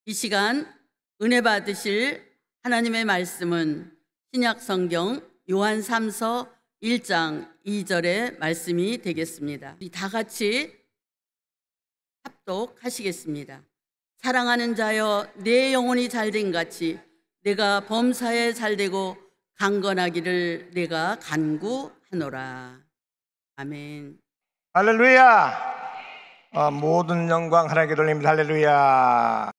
이 시간 은혜 받으실 하나님의 말씀은 신약 성경 요한 3서 1장 2절의 말씀이 되겠습니다. 우리 다 같이 합독하시겠습니다. 사랑하는 자여, 내 영혼이 잘된 같이 내가 범사에 잘되고 강건하기를 내가 간구하노라. 아멘. 할렐루야. 모든 영광 하나님께 돌립니다. 할렐루야.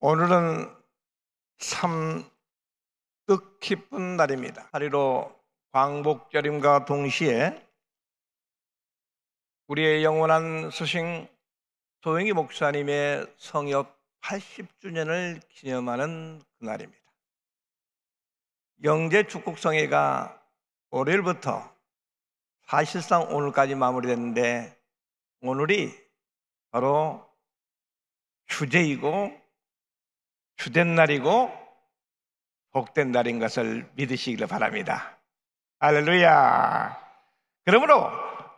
오늘은 참 뜻깊은 날입니다. 8.15 광복절임과 동시에 우리의 영원한 스승 소영희 목사님의 성역 80주년을 기념하는 그날입니다. 영재축복성회가 월요일부터 사실상 오늘까지 마무리됐는데, 오늘이 바로 휴재이고 주된 날이고 복된 날인 것을 믿으시기를 바랍니다. 할렐루야. 그러므로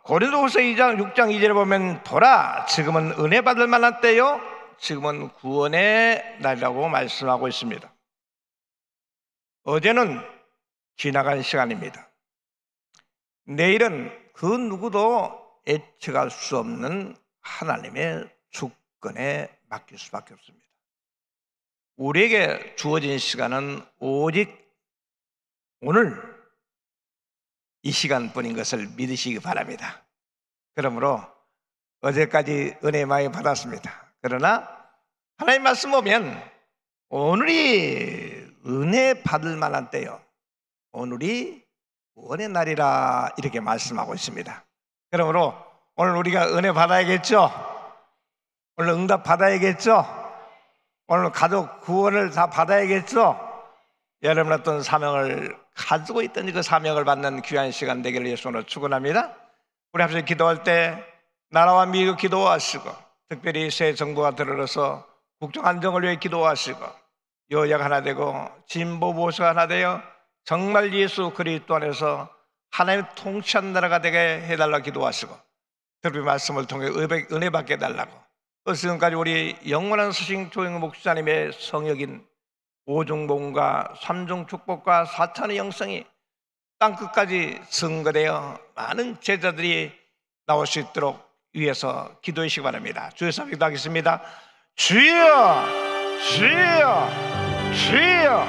고린도후서 2장 6장 2절에 보면 보라, 지금은 은혜 받을 만한 때요, 지금은 구원의 날이라고 말씀하고 있습니다. 어제는 지나간 시간입니다. 내일은 그 누구도 예측할 수 없는 하나님의 주권에 맡길 수밖에 없습니다. 우리에게 주어진 시간은 오직 오늘 이 시간뿐인 것을 믿으시기 바랍니다. 그러므로 어제까지 은혜 많이 받았습니다. 그러나 하나님 말씀 보면 오늘이 은혜 받을 만한 때요, 오늘이 구원의 날이라 이렇게 말씀하고 있습니다. 그러므로 오늘 우리가 은혜 받아야겠죠? 오늘 응답 받아야겠죠? 오늘 가족 구원을 다 받아야겠죠? 여러분 어떤 사명을 가지고 있든지 그 사명을 받는 귀한 시간 되기를 예수로 축원합니다. 우리 앞에서 기도할 때 나라와 미국 기도하시고, 특별히 새 정부가 들어서 국정 안정을 위해 기도하시고, 여야가 하나 되고 진보 보수가 하나 되어 정말 예수 그리스도 안에서 하나님 통치한 나라가 되게 해달라고 기도하시고, 특별히 말씀을 통해 은혜 받게 해달라고, 또 지금까지 우리 영원한 스승 조영희 목사님의 성역인 오중복음과 삼중 축복과 사천의 영성이 땅끝까지 증거되어 많은 제자들이 나올 수 있도록 위해서 기도해 주시기 바랍니다. 주의 삼 기도하겠습니다. 주여, 주여, 주여.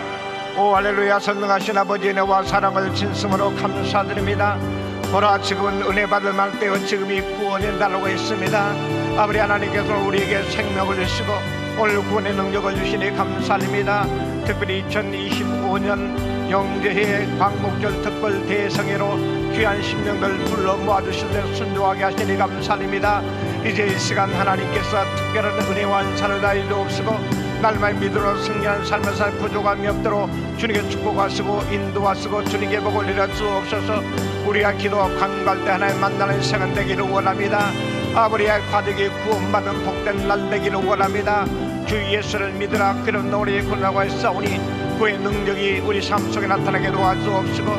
오 할렐루야. 선능하신 아버지 은혜와 사랑을 진심으로 감사드립니다. 보라, 지금은 은혜 받을 만한 때요, 지금이 구원의 날로 있습니다. 아버지 하나님께서 우리에게 생명을 주시고 오늘 구원의 능력을 주시니 감사합니다. 특별히 2025년 영재회 광복절 특별 대성회로 귀한 심령들 불러 모아주실 때 순종하게 하시니 감사합니다. 이제 이 시간 하나님께서 특별한 은혜와 안산을 다해 주옵시고, 날만 믿으러 승리한 삶을 살 부족함이 없도록 주님께 축복하시고 인도하시고 주님께 복을 내려 주옵소서. 우리가 기도와 간구할 때 하나님 만나는 시간 되기를 원합니다. 아버지의 가족이 구원받는 복된 날 되기를 원합니다. 주 예수를 믿으라, 그런 우리의 군하고 했사오니 그의 능력이 우리 삶 속에 나타나게 도와주옵시고,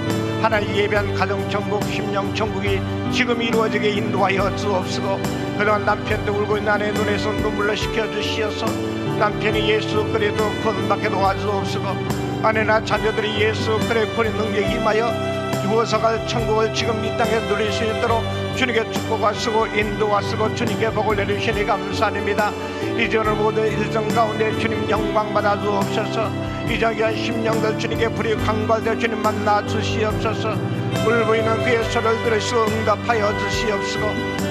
하나님 예배한 가정 천국, 심령 천국이 지금 이루어지게 인도하여 주옵시고, 그동안 남편도 울고 있는 아내의 눈에서 눈물로 식혀주시어서 남편이 예수 그리스도 구원받게 도와주옵시고, 아내나 자녀들이 예수 그리스도의 능력이 임하여 죽어서 갈 천국을 지금 이 땅에 누릴 수 있도록 주님께 축복하시고 인도하시고 주님께 복을 내리시니 감사합니다. 이제 오늘 모든 일정 가운데 주님 영광 받아 주옵소서. 이제 귀한 심령들 주님께 불이 강구할 때 주님 만나 주시옵소서. 울부이는 그의 소리를 들으시고 응답하여 주시옵시고,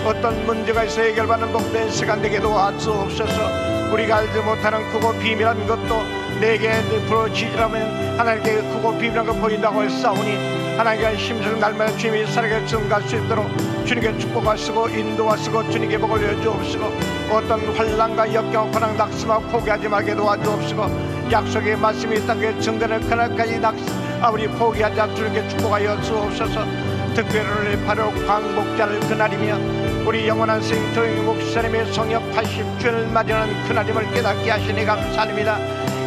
어떤 문제가 있어 해결받는 복된 시간 되게 도와주옵소서. 우리가 알지 못하는 크고 비밀한 것도 내게 부러지라면 하나님께 크고 비밀한 것 보인다고 했사오니, 하나님께 심성 날마다 주님이 살아게 증가할 수 있도록 주님께 축복하시고 인도하시고 주님께 복을 내주옵시고, 어떤 환난과 역경 고난 낙심하고 포기하지 말게 도와주옵시고, 약속의 말씀이 땅에 증거는 그날까지 아버지 포기하지 않고 주님께 축복하여 주옵소서. 특별히 바로 광복절 그날이며 우리 영원한 스승 조영희 목사님의 성역 80주년을 맞이하는 그날임을 깨닫게 하시니 감사합니다.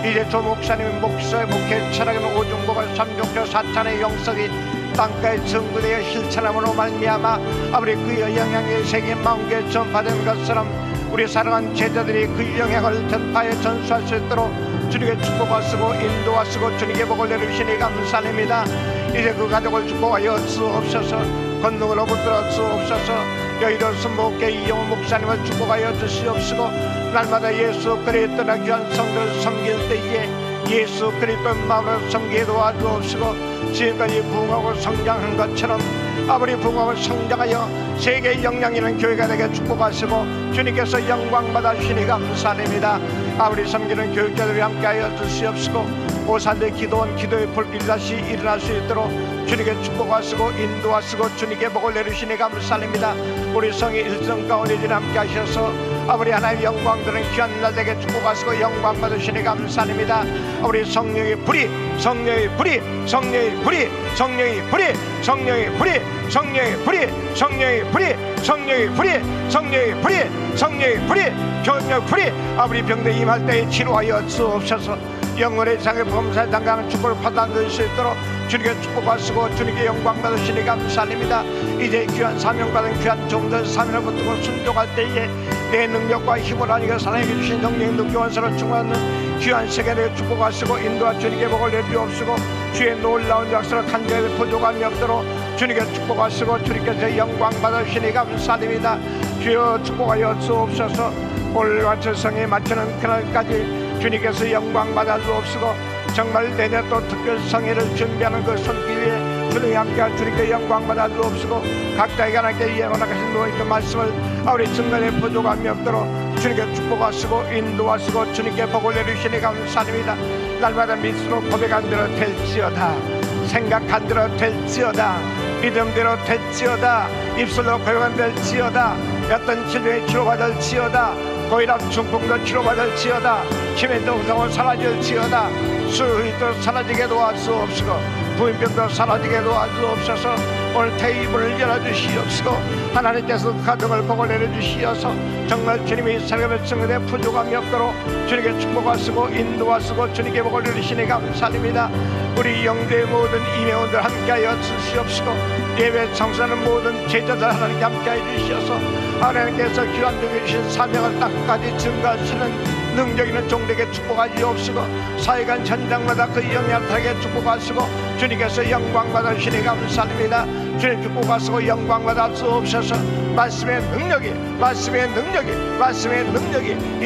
이제 조 목사님의 목회 철학은 오중복을 삼중조 사찬의 영성이 땅가에 증거되어 실천함으로 말미암아 아버지 그의 영향의 세계 만국에 전파된 것처럼 우리 사랑하는 제자들이 그 영향을 전파에 전수할 수 있도록 주님께 축복하시고 인도하시고 주님께 복을 내리시니 감사합니다. 이제 그 가족을 축복하여 주옵소서. 권능으로 붙들어 주옵소서. 여의도 순복계 이영호 목사님을 축복하여 주시옵시고 날마다 예수 그리스도나 귀한 성도를 섬길 때에 예수 그리스도 마음으로 섬기게 도와주옵시고 지금까지 부흥하고 성장한 것처럼 아버지 부흥하고 성장하여 세계의 영향 있는 교회가 되게 축복하시고 주님께서 영광 받아주시니 감사합니다. 아버지 섬기는 교육자들이 함께하여 주시옵시고 오산대 기도원 기도의 불길이 다시 일어날 수 있도록 주님께 축복하시고 인도하시고 주님께 복을 내리시니 감사합니다. 우리 성의 일성 가운데 함께 하셔서 아버지 하나님 영광 드는 귀한 날 되게 축복하시고 영광 받으시니 감사합니다. 우리 성령의 불이 성령의 불이 성령의 불이 성령의 불이 성령의 불이 성령의 불이 성령의 불이 성령의 불이 성령의 불이 성령의 불이 교육의 불이 아버지 병대 임할 때에 치료하여 주옵소서. 영혼의 장애 범사에 당당한 축복을 받아들일 수 있도록 주님께 축복하시고 주님께 영광 받으시니 감사합니다. 이제 귀한 사명받은 귀한 종들 사명을 붙들고 순종할 때에 내 능력과 힘을 아니고 사랑해 주신 성령의 능교원서를 충만하는 귀한 세계를 축복하시고 인도와 주님께 복을 내주옵시고 주의 놀라운 역사를 간절히 부족함이 없도록 주님께 축복하시고 주님께서 영광 받으시니 감사합니다. 주여 축복하여 주옵소서. 오늘과 저성에 맞추는 그날까지 주님께서 영광 받아 주옵시고 정말 내년 또 특별 성회를 준비하는 그 손길 위에 주님이 함께한 주님께 영광 받아 주옵시고 각자에게 하나님께 예언하신 누워있는 말씀을 우리 증거에 부족함이 없도록 주님께 축복하시고 인도하시고 주님께 복을 내리시니 감사합니다. 날마다 믿음으로 고백한 대로 될지어다 생각한 대로 될지어다 믿음대로 될지어다 입술로 고백한 될지어다 어떤 질병에 치료받을지어다 고혈압 중풍도 치료받을지어다 치매도 우상은 사라질지어다 수의도 사라지게 도와주옵시고 부인병도 사라지게 도와주옵소서. 오늘 테이블을 열어주시옵시고 하나님께서 가정을 복을 내려주시어서 정말 주님이 살아가며 증거에 부족함이 없도록 주님께 축복하시고 인도하시고 주님께 복을 내리시니 감사합니다. 우리 영대의 모든 임회원들 함께하여 주시옵시고 예배 청소하는 모든 제자들 하나님께 함께하여 주시어서 하나님께서 귀한 중에 주신 사명을 땅까지 증거하시는 능력 있는 종들에게 축복하시옵시고 사회관 현장마다 그 영향을 타게 축복하시고 주님께서 영광 받으시니 감사합니다. 주님 축복하시고 영광 받아 주옵소서. 말씀의 능력이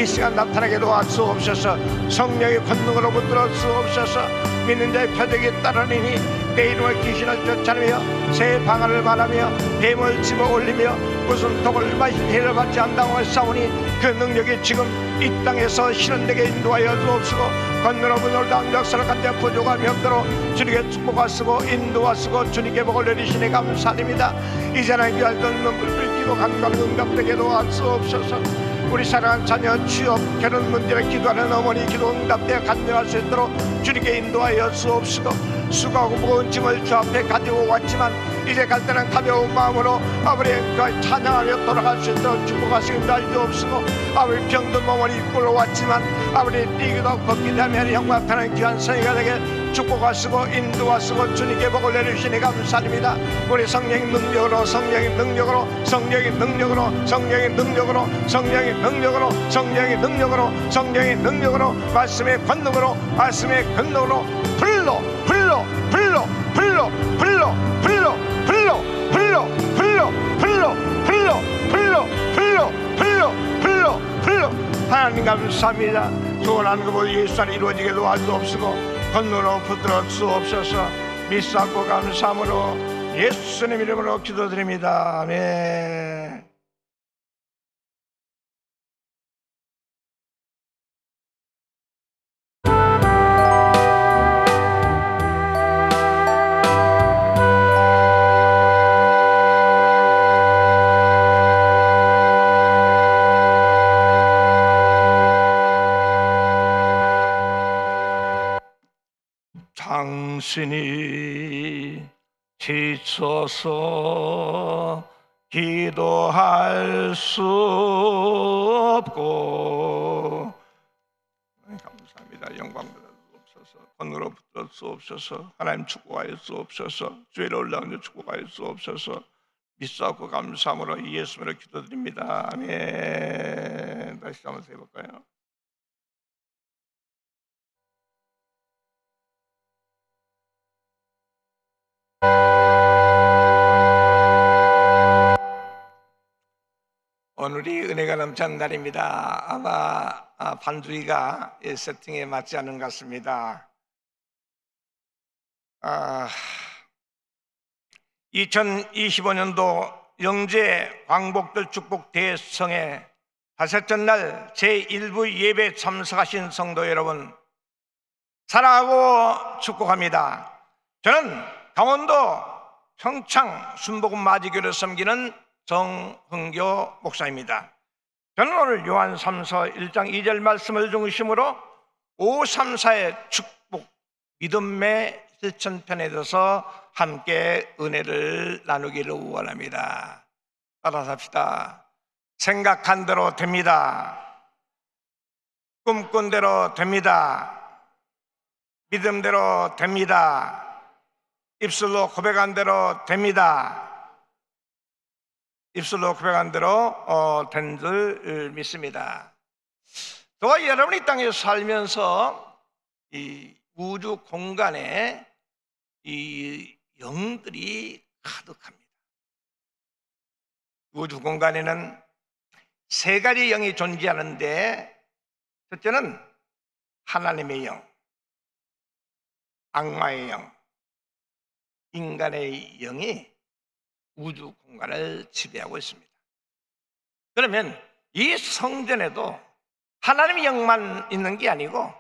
이 시간 나타나게 도와주옵소서. 성령의 권능으로 붙들어 주옵소서. 믿는 자의 표적이 따르니 내 이름을 귀신을 쫓아내며 새 방언을 말하며 뱀을 집어 올리며 무슨 독을 마신 해를 받지 않다고 싸우니 그 능력이 지금 이 땅에서 실현되게 인도하여 주옵시고 건너로 놀라운 역사를 갖다 부족함이 없도록 주님께 축복하시고 인도하시고 주님께 복을 내리시니 감사드립니다. 이제는 귀할던 눈물을 끼고 간과를 응답되게 도와주옵소서. 우리 사랑하는 자녀 취업 결혼 문제를 기도하는 어머니 기도 응답되어 간증할 수 있도록 주님께 인도하여 주옵시고 수고하고 무거운 짐을 주 앞에 가지고 왔지만 이제 갈 때는 가벼운 마음으로 아버지가 찬양하며 돌아갈 수 있도록 축복하시기 주옵시고 아버지 병든 몸을 이끌어 왔지만 아버지 뛰기도 걷기도 하며 영광하는 귀한 성의가 되게 축복하시고 인도하시고 주님께 복을 내리시니 감사합니다. 우리 성령의 능력으로 말씀의 권능으로 불러 하나님 감사합니다. 소원하는 것보다 예수 안에 이루어지게 도와주옵시고 권능으로 붙들어 주옵소서. 믿사고 감사함으로 예수님 이름으로 기도드립니다. 아멘. 당신이 지쳐서 기도할 수 없고 감사합니다. 영광 받아 주옵소서. 권으로 붙들어 주옵소서. 하나님 축복하여 주옵소서. 주의를 올라오는 축복하여 주옵소서. 믿사옵고 감사함으로 예수님으로 기도드립니다. 아멘. 다시 한번 해볼까요? 오늘이 은혜가 넘치는 날입니다. 아마 반주기가 세팅에 맞지 않은 것 같습니다. 2025년도 영재 광복절 축복 대성회 다섯째 날 제1부 예배 참석하신 성도 여러분, 사랑하고 축복합니다. 저는 강원도 평창 순복음 마지교를 섬기는 정흥교 목사입니다. 저는 오늘 요한 3서 1장 2절 말씀을 중심으로 534의 축복 믿음의 실천편에 대해서 함께 은혜를 나누기를 원합니다. 따라서 합시다. 생각한 대로 됩니다. 꿈꾼 대로 됩니다. 믿음대로 됩니다. 입술로 고백한 대로 됩니다. 입술로 고백한 대로 된 줄 믿습니다. 저와 여러분이 이 땅에 살면서 이 우주 공간에 이 영들이 가득합니다. 우주 공간에는 세 가지 영이 존재하는데, 첫째는 하나님의 영, 악마의 영, 인간의 영이 우주 공간을 지배하고 있습니다. 그러면 이 성전에도 하나님의 영만 있는 게 아니고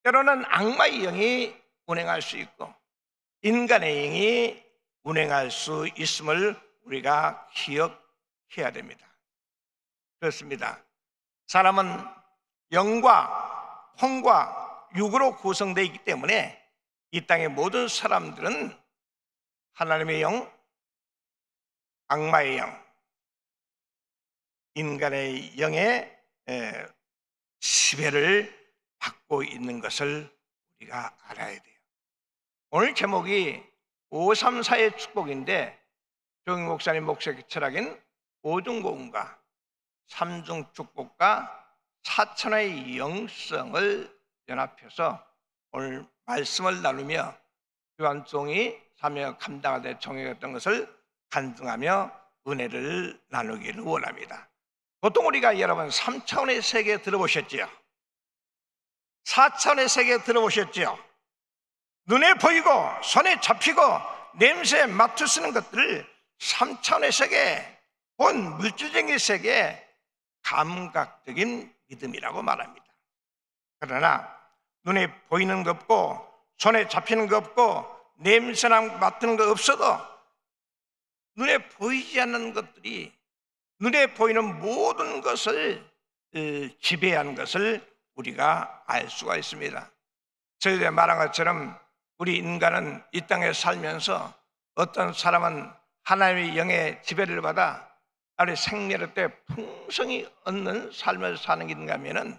때로는 악마의 영이 운행할 수 있고 인간의 영이 운행할 수 있음을 우리가 기억해야 됩니다. 그렇습니다. 사람은 영과 혼과 육으로 구성되어 있기 때문에 이 땅의 모든 사람들은 하나님의 영, 악마의 영, 인간의 영의 지배를 받고 있는 것을 우리가 알아야 돼요. 오늘 제목이 534의 축복인데, 조영 목사님 목사의 철학인 5중고음과 3중 축복과 4천의 영성을 연합해서 오늘 말씀을 나누며 요한종이 사명 감당하되 정해졌던 것을 간증하며 은혜를 나누기를 원합니다. 보통 우리가 여러분 3차원의 세계 들어보셨지요? 4차원의 세계 들어보셨지요? 눈에 보이고 손에 잡히고 냄새에 맡을 수 있는 것들을 3차원의 세계, 본 물질적인 세계, 감각적인 믿음이라고 말합니다. 그러나 눈에 보이는 거 없고 손에 잡히는 거 없고 냄새나 맡는 거 없어도 눈에 보이지 않는 것들이 눈에 보이는 모든 것을 지배하는 것을 우리가 알 수가 있습니다. 저희가 말한 것처럼 우리 인간은 이 땅에 살면서 어떤 사람은 하나님의 영의 지배를 받아 우리 생애를 때 풍성히 얻는 삶을 사는 게 있는가 하면은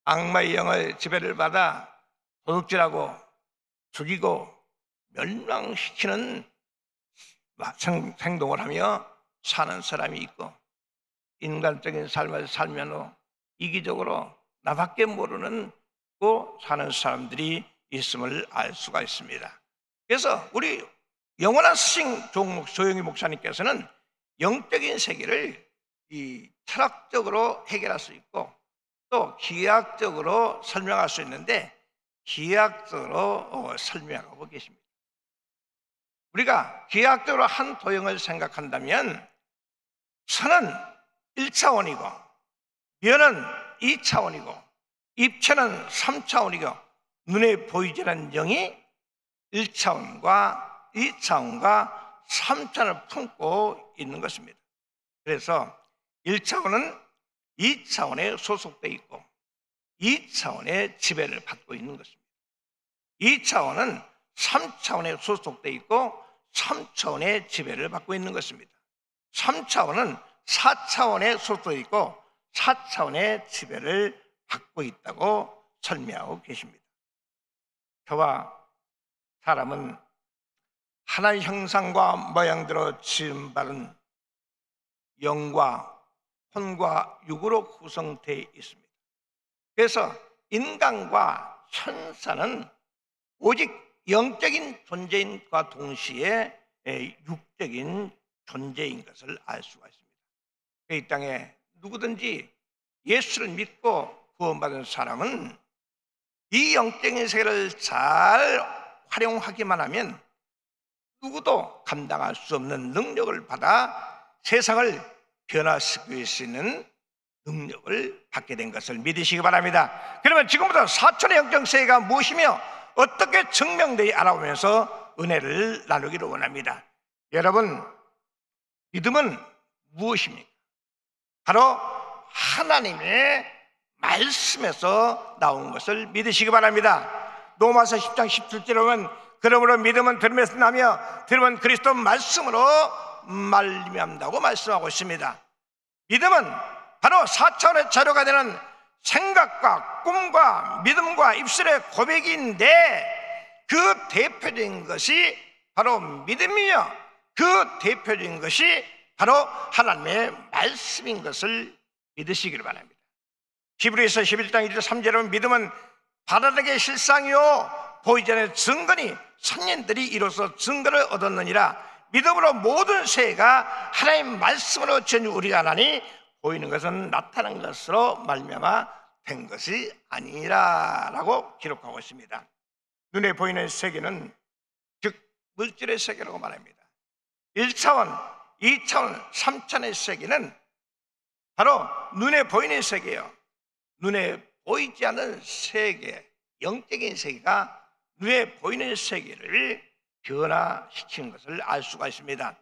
악마의 영의 지배를 받아 도둑질하고 죽이고 멸망시키는 행동을 하며 사는 사람이 있고, 인간적인 삶을 살면 이기적으로 나밖에 모르는 고 사는 사람들이 있음을 알 수가 있습니다. 그래서 우리 영원한 스승 조영희 목사님께서는 영적인 세계를 이 철학적으로 해결할 수 있고 또 기하학적으로 설명할 수 있는데, 기하학적으로 설명하고 계십니다. 우리가 기하학적으로 한 도형을 생각한다면 선은 1차원이고 면은 2차원이고 입체는 3차원이고 눈에 보이지 않는 영이 1차원과 2차원과 3차원을 품고 있는 것입니다. 그래서 1차원은 2차원에 소속되어 있고 2차원의 지배를 받고 있는 것입니다. 2차원은 3차원에 소속되어 있고 3차원의 지배를 받고 있는 것입니다. 3차원은 4차원에 소속되어 있고 4차원의 지배를 받고 있다고 설명하고 계십니다. 저와 사람은 하나의 형상과 모양대로 지음받은 영과 혼과 육으로 구성되어 있습니다. 그래서 인간과 천사는 오직 영적인 존재인과 동시에 육적인 존재인 것을 알 수가 있습니다. 이 땅에 누구든지 예수를 믿고 구원받은 사람은 이 영적인 세계를 잘 활용하기만 하면 누구도 감당할 수 없는 능력을 받아 세상을 변화시킬 수 있는 능력을 받게 된 것을 믿으시기 바랍니다. 그러면 지금부터 사천의 영적 세계가 무엇이며 어떻게 증명되어 알아보면서 은혜를 나누기를 원합니다. 여러분, 믿음은 무엇입니까? 바로 하나님의 말씀에서 나온 것을 믿으시기 바랍니다. 로마서 10장 17절에 보면 그러므로 믿음은 들음에서 나며 들음은 그리스도 말씀으로 말미암다고 말씀하고 있습니다. 믿음은 바로 4차원의 자료가 되는 생각과 꿈과 믿음과 입술의 고백인데 그 대표적인 것이 바로 믿음이며 그 대표적인 것이 바로 하나님의 말씀인 것을 믿으시기를 바랍니다. 히브리서 11장 1절 3절에 보면 믿음은 바라는 실상이요 보이지 않는 증거니 선인들이 이로써 증거를 얻었느니라. 믿음으로 모든 세가 하나님의 말씀으로 지은 우리가 하나니 보이는 것은 나타난 것으로 말미암아 된 것이 아니라 라고 기록하고 있습니다. 눈에 보이는 세계는 즉 물질의 세계라고 말합니다. 1차원, 2차원, 3차원의 세계는 바로 눈에 보이는 세계예요. 눈에 보이지 않는 세계, 영적인 세계가 눈에 보이는 세계를 변화시키는 것을 알 수가 있습니다.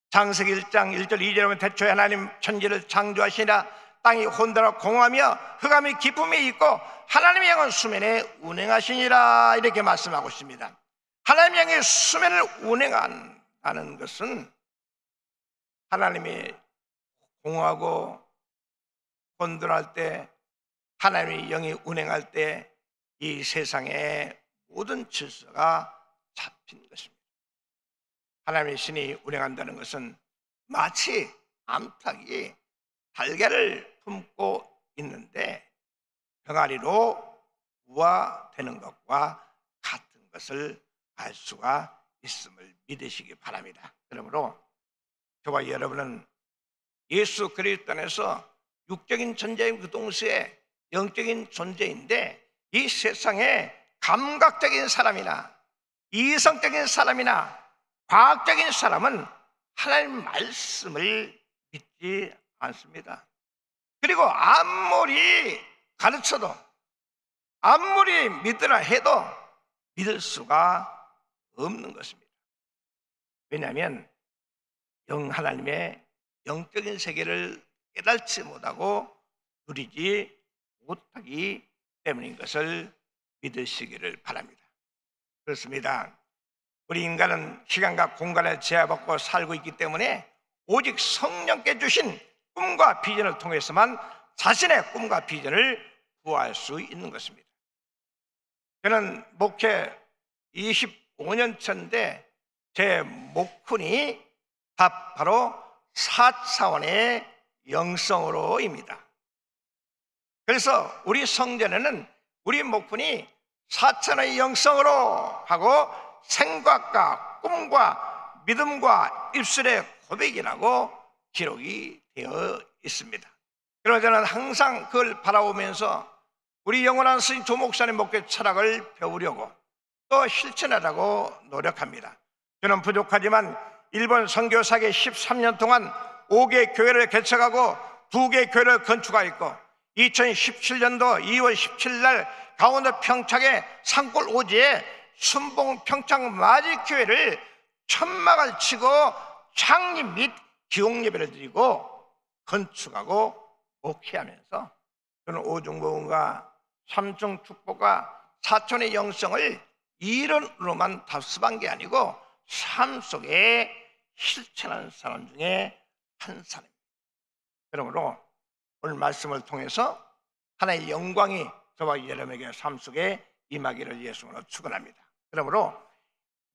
창세기 1장 1절 2절에 보면 태초에 하나님 천지를 창조하시니라. 땅이 혼돈하고 공허하며 흑암이 깊음에 있고 하나님의 영은 수면에 운행하시니라 이렇게 말씀하고 있습니다. 하나님의 영이 수면을 운행한다는 것은 하나님이 공허하고 혼돈할 때 하나님의 영이 운행할 때 이 세상의 모든 질서가 잡힌 것입니다. 하나님의 신이 운행한다는 것은 마치 암탉이 달걀을 품고 있는데 병아리로 부화되는 것과 같은 것을 알 수가 있음을 믿으시기 바랍니다. 그러므로 저와 여러분은 예수 그리스도 안에서 육적인 존재인 그 동시에 영적인 존재인데 이 세상에 감각적인 사람이나 이성적인 사람이나 과학적인 사람은 하나님 말씀을 믿지 않습니다. 그리고 아무리 가르쳐도 아무리 믿으라 해도 믿을 수가 없는 것입니다. 왜냐하면 하나님의 영적인 세계를 깨닫지 못하고 누리지 못하기 때문인 것을 믿으시기를 바랍니다. 그렇습니다. 우리 인간은 시간과 공간에 제한받고 살고 있기 때문에 오직 성령께 주신 꿈과 비전을 통해서만 자신의 꿈과 비전을 구할 수 있는 것입니다. 저는 목회 25년 차인데 제 목훈이 바로 4차원의 영성으로입니다. 그래서 우리 성전에는 우리 목훈이 4차원의 영성으로 하고 생각과 꿈과 믿음과 입술의 고백이라고 기록이 되어 있습니다. 그래서 저는 항상 그걸 바라보면서 우리 영원한 스님 조목사님 목회 철학을 배우려고 또 실천하려고 노력합니다. 저는 부족하지만 일본 선교사계 13년 동안 5개 교회를 개척하고 2개 교회를 건축하였고 2017년도 2월 17일 날 강원도 평창의 산골 오지에 순봉 평창 마지교회를 천막을 치고 창립 및 기용 예배를 드리고 건축하고 목회하면서 저는 오중보험과 삼중 축복과 사촌의 영성을 이론으로만 답습한 게 아니고 삶 속에 실천하는 사람 중에 한 사람입니다. 그러므로 오늘 말씀을 통해서 하나님의 영광이 저와 여러분에게 삶 속에 임하기를 예수님으로 축원합니다. 그러므로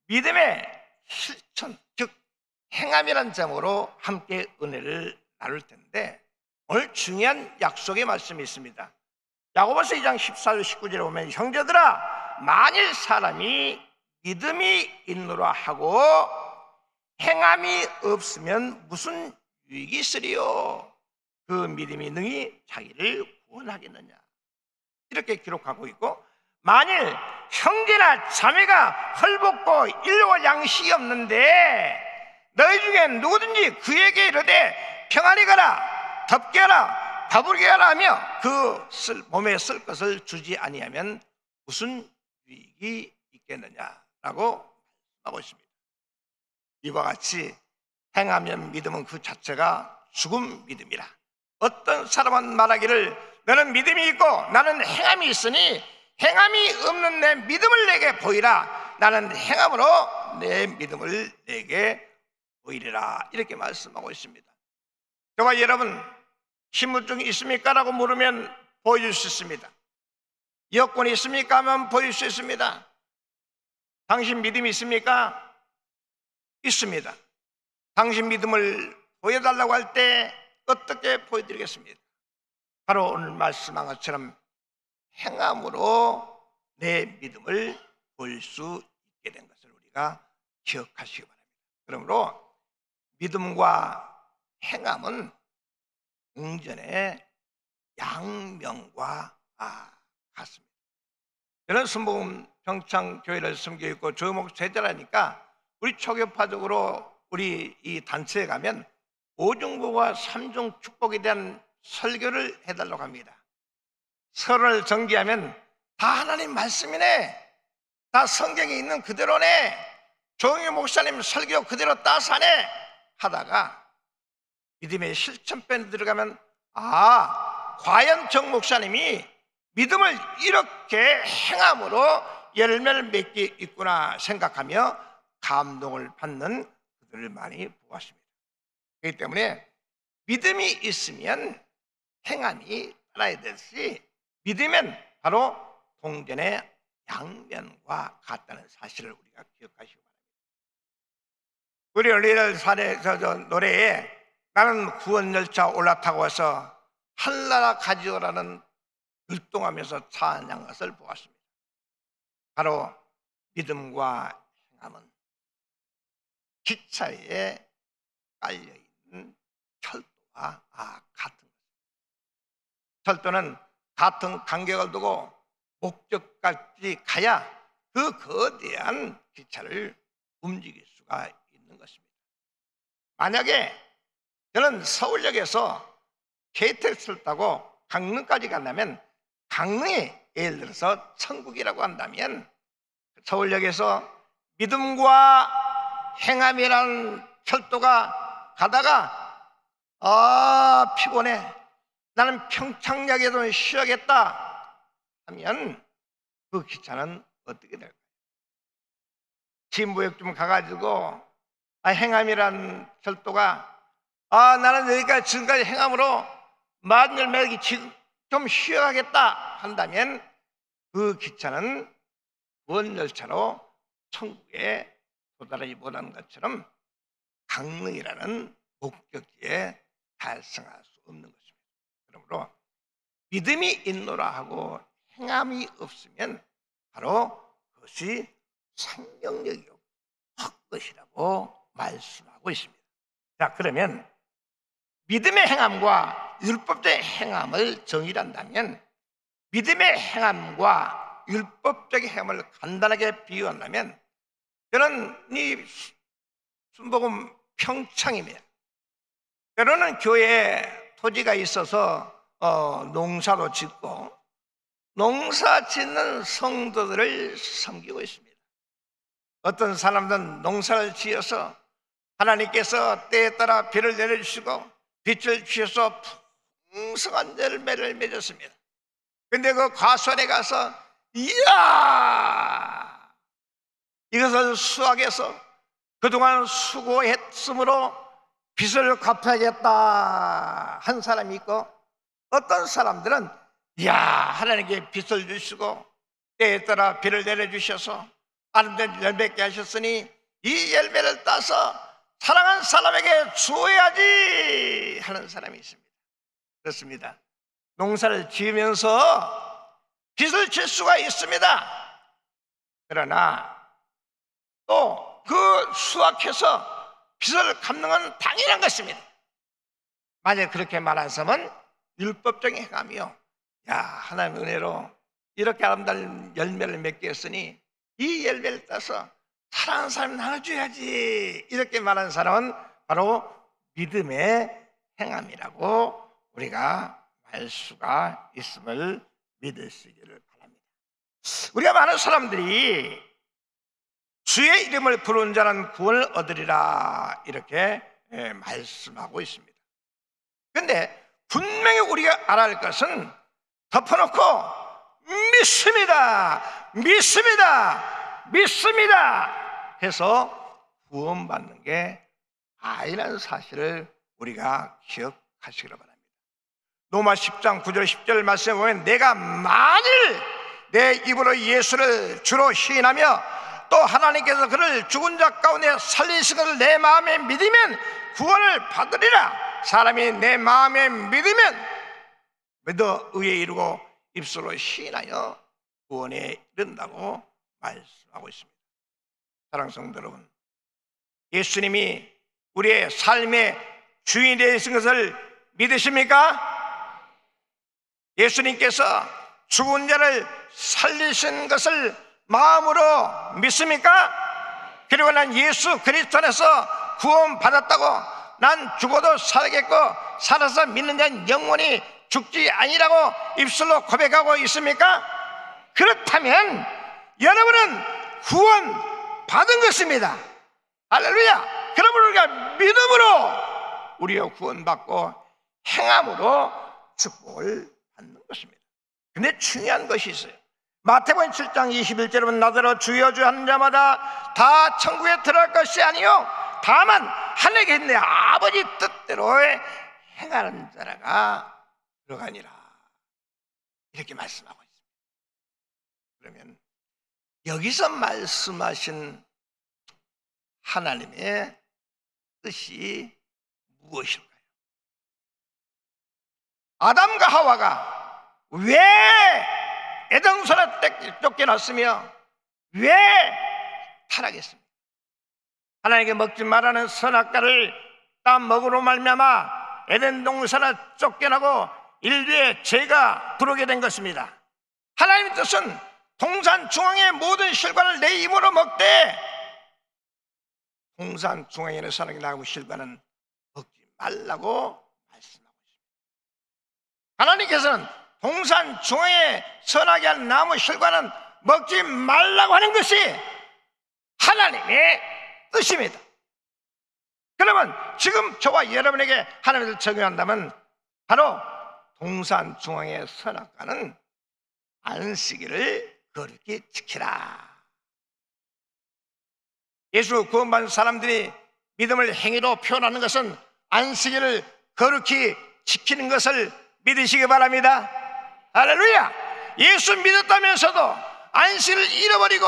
믿음의 실천, 즉 행함이라는 점으로 함께 은혜를 나눌 텐데 오늘 중요한 약속의 말씀이 있습니다. 야고보서 2장 14절 19절에 보면 형제들아 만일 사람이 믿음이 있노라 하고 행함이 없으면 무슨 유익이 있으리요? 그 믿음이 능히 자기를 구원하겠느냐? 이렇게 기록하고 있고, 만일 형제나 자매가 헐벗고 일용할 양식이 없는데 너희 중에 누구든지 그에게 이르되 평안히 가라, 덥게 하라, 배부르게 하라 하며 그 몸에 쓸 것을 주지 아니하면 무슨 유익이 있겠느냐라고 하고 있습니다. 이와 같이 행하면 믿음은 그 자체가 죽은 믿음이라. 어떤 사람은 말하기를 너는 믿음이 있고 나는 행함이 있으니 행함이 없는 내 믿음을 내게 보이라. 나는 행함으로 내 믿음을 내게 보이리라. 이렇게 말씀하고 있습니다. 제가 여러분 신분증이 있습니까? 라고 물으면 보여줄 수 있습니다. 여권이 있습니까? 하면 보여줄 수 있습니다. 당신 믿음이 있습니까? 있습니다. 당신 믿음을 보여달라고 할 때 어떻게 보여드리겠습니까? 바로 오늘 말씀한 것처럼 행함으로 내 믿음을 볼 수 있게 된 것을 우리가 기억하시기 바랍니다. 그러므로 믿음과 행함은 공전의 양면과 같습니다. 저는 순복음 평창교회를 섬기고 있고 조목 제자라니까 우리 초교파적으로 우리 이 단체에 가면 오중보와 삼중 축복에 대한 설교를 해달라고 합니다. 설을 전개하면 다 하나님 말씀이네, 다 성경에 있는 그대로네, 조영희 목사님 설교 그대로 따서 하네 하다가 믿음의 실천편에 들어가면 과연 정 목사님이 믿음을 이렇게 행함으로 열매를 맺게 있구나 생각하며 감동을 받는 그들을 많이 보았습니다. 그렇기 때문에 믿음이 있으면 행함이 따라야 되듯이 믿으면 바로 동전의 양면과 같다는 사실을 우리가 기억하시기 바랍니다. 우리 어린이들 사례 노래에 나는 구원열차 올라타고 와서 한나라 가지오라는 율동하면서 찬양한 것을 보았습니다. 바로 믿음과 행함은 기차에 깔려있는 철도와 같은 것입니다. 철도는 같은 간격을 두고 목적까지 가야 그 거대한 기차를 움직일 수가 있는 것입니다. 만약에 저는 서울역에서 KTX를 타고 강릉까지 간다면, 강릉이 예를 들어서 천국이라고 한다면 서울역에서 믿음과 행함이라는 철도가 가다가 피곤해, 나는 평창역에도 쉬어야겠다 하면 그 기차는 어떻게 될까요? 진부역 좀 가가지고 행함이라는 철도가 나는 여기까지 지금까지 행함으로 많은 열매를 지금 좀 쉬어야겠다 한다면 그 기차는 구원열차로 천국에 도달하지 못하는 것처럼 강릉이라는 목적지에 달성할 수 없는 것입니다. 그러므로 믿음이 있노라 하고 행함이 없으면 바로 그것이 생명력이요 헛것이라고 말씀하고 있습니다. 자, 그러면 믿음의 행함과 율법적인 행함을 정의한다면, 믿음의 행함과 율법적인 행함을 간단하게 비유한다면, 저는 이 순복음 평창입니다. 때로는 교회에 토지가 있어서 농사도 짓고 농사 짓는 성도들을 섬기고 있습니다. 어떤 사람들은 농사를 지어서 하나님께서 때에 따라 비를 내려주시고 빛을 주셔서 풍성한 열매를 맺었습니다. 그런데 그 과수원에 가서 이야, 이것을 수확해서 그동안 수고했으므로 빚을 갚아야겠다 한 사람이 있고, 어떤 사람들은 이야, 하나님께 빚을 주시고 때에 따라 비를 내려주셔서 아름다운 열매게 하셨으니 이 열매를 따서 사랑하는 사람에게 주어야지 하는 사람이 있습니다. 그렇습니다. 농사를 지으면서 빚을 질 수가 있습니다. 그러나 또 그 수확해서 빚을 갚는 건 당연한 것입니다. 만약 그렇게 말한 사람은 율법적인 행함이요, 야, 하나님의 은혜로 이렇게 아름다운 열매를 맺게 했으니 이 열매를 따서 사랑하는 사람이 나눠줘야지, 이렇게 말하는 사람은 바로 믿음의 행함이라고 우리가 말 수가 있음을 믿으시기를 바랍니다. 우리가 많은 사람들이 주의 이름을 부르는 자는 구원을 얻으리라, 이렇게 말씀하고 있습니다. 그런데 분명히 우리가 알아야 할 것은 덮어놓고 믿습니다, 믿습니다, 믿습니다 해서 구원받는 게 아니라는 사실을 우리가 기억하시기를 바랍니다. 로마 10장 9절 10절 말씀에 보면, 내가 만일 내 입으로 예수를 주로 시인하며 또 하나님께서 그를 죽은 자 가운데 살리신 것을 내 마음에 믿으면 구원을 받으리라. 사람이 내 마음에 믿으면 믿어 의에 이르고 입술로 시인하여 구원에 이른다고 말씀하고 있습니다. 사랑하는 성도 여러분, 예수님이 우리의 삶의 주인이 되신 것을 믿으십니까? 예수님께서 죽은 자를 살리신 것을 마음으로 믿습니까? 그리고 난 예수 그리스도 안에서 구원받았다고, 난 죽어도 살겠고 살아서 믿는 자는 영원히 죽지 아니라고 입술로 고백하고 있습니까? 그렇다면 여러분은 구원받은 것입니다. 할렐루야. 그러므로 우리가 믿음으로 우리가 구원받고 행함으로 축복을 받는 것입니다. 근데 중요한 것이 있어요. 마태복음 7장 21절에 보면, 나더러 주여 주여 하는 자마다 다 천국에 들어갈 것이 아니요 다만 하늘에 계신 내 아버지 뜻대로 행하는 자라가 들어가니라, 이렇게 말씀하고 있습니다. 그러면 여기서 말씀하신 하나님의 뜻이 무엇일까요? 아담과 하와가 왜 에덴동산에 쫓겨났으며 왜 타락했습니까? 하나님께 먹지 말라는 선악과를 따 먹으로 말미암아 에덴 동산을 쫓겨나고 인류의 죄가 들어오게 된 것입니다. 하나님의 뜻은 동산 중앙의 모든 실과를 내 입으로 먹되 동산 중앙에 있는 선악이 나고 실과는 먹지 말라고 말씀하고 있습니다. 하나님께서는 동산 중앙에 선하게 한 나무 실과는 먹지 말라고 하는 것이 하나님의 뜻입니다. 그러면 지금 저와 여러분에게 하나님을 적용한다면 바로 동산 중앙의 선악과는 안식일을 거룩히 지키라. 예수 구원받은 사람들이 믿음을 행위로 표현하는 것은 안식일을 거룩히 지키는 것을 믿으시기 바랍니다. 할렐루야. 예수 믿었다면서도 안식일을 잃어버리고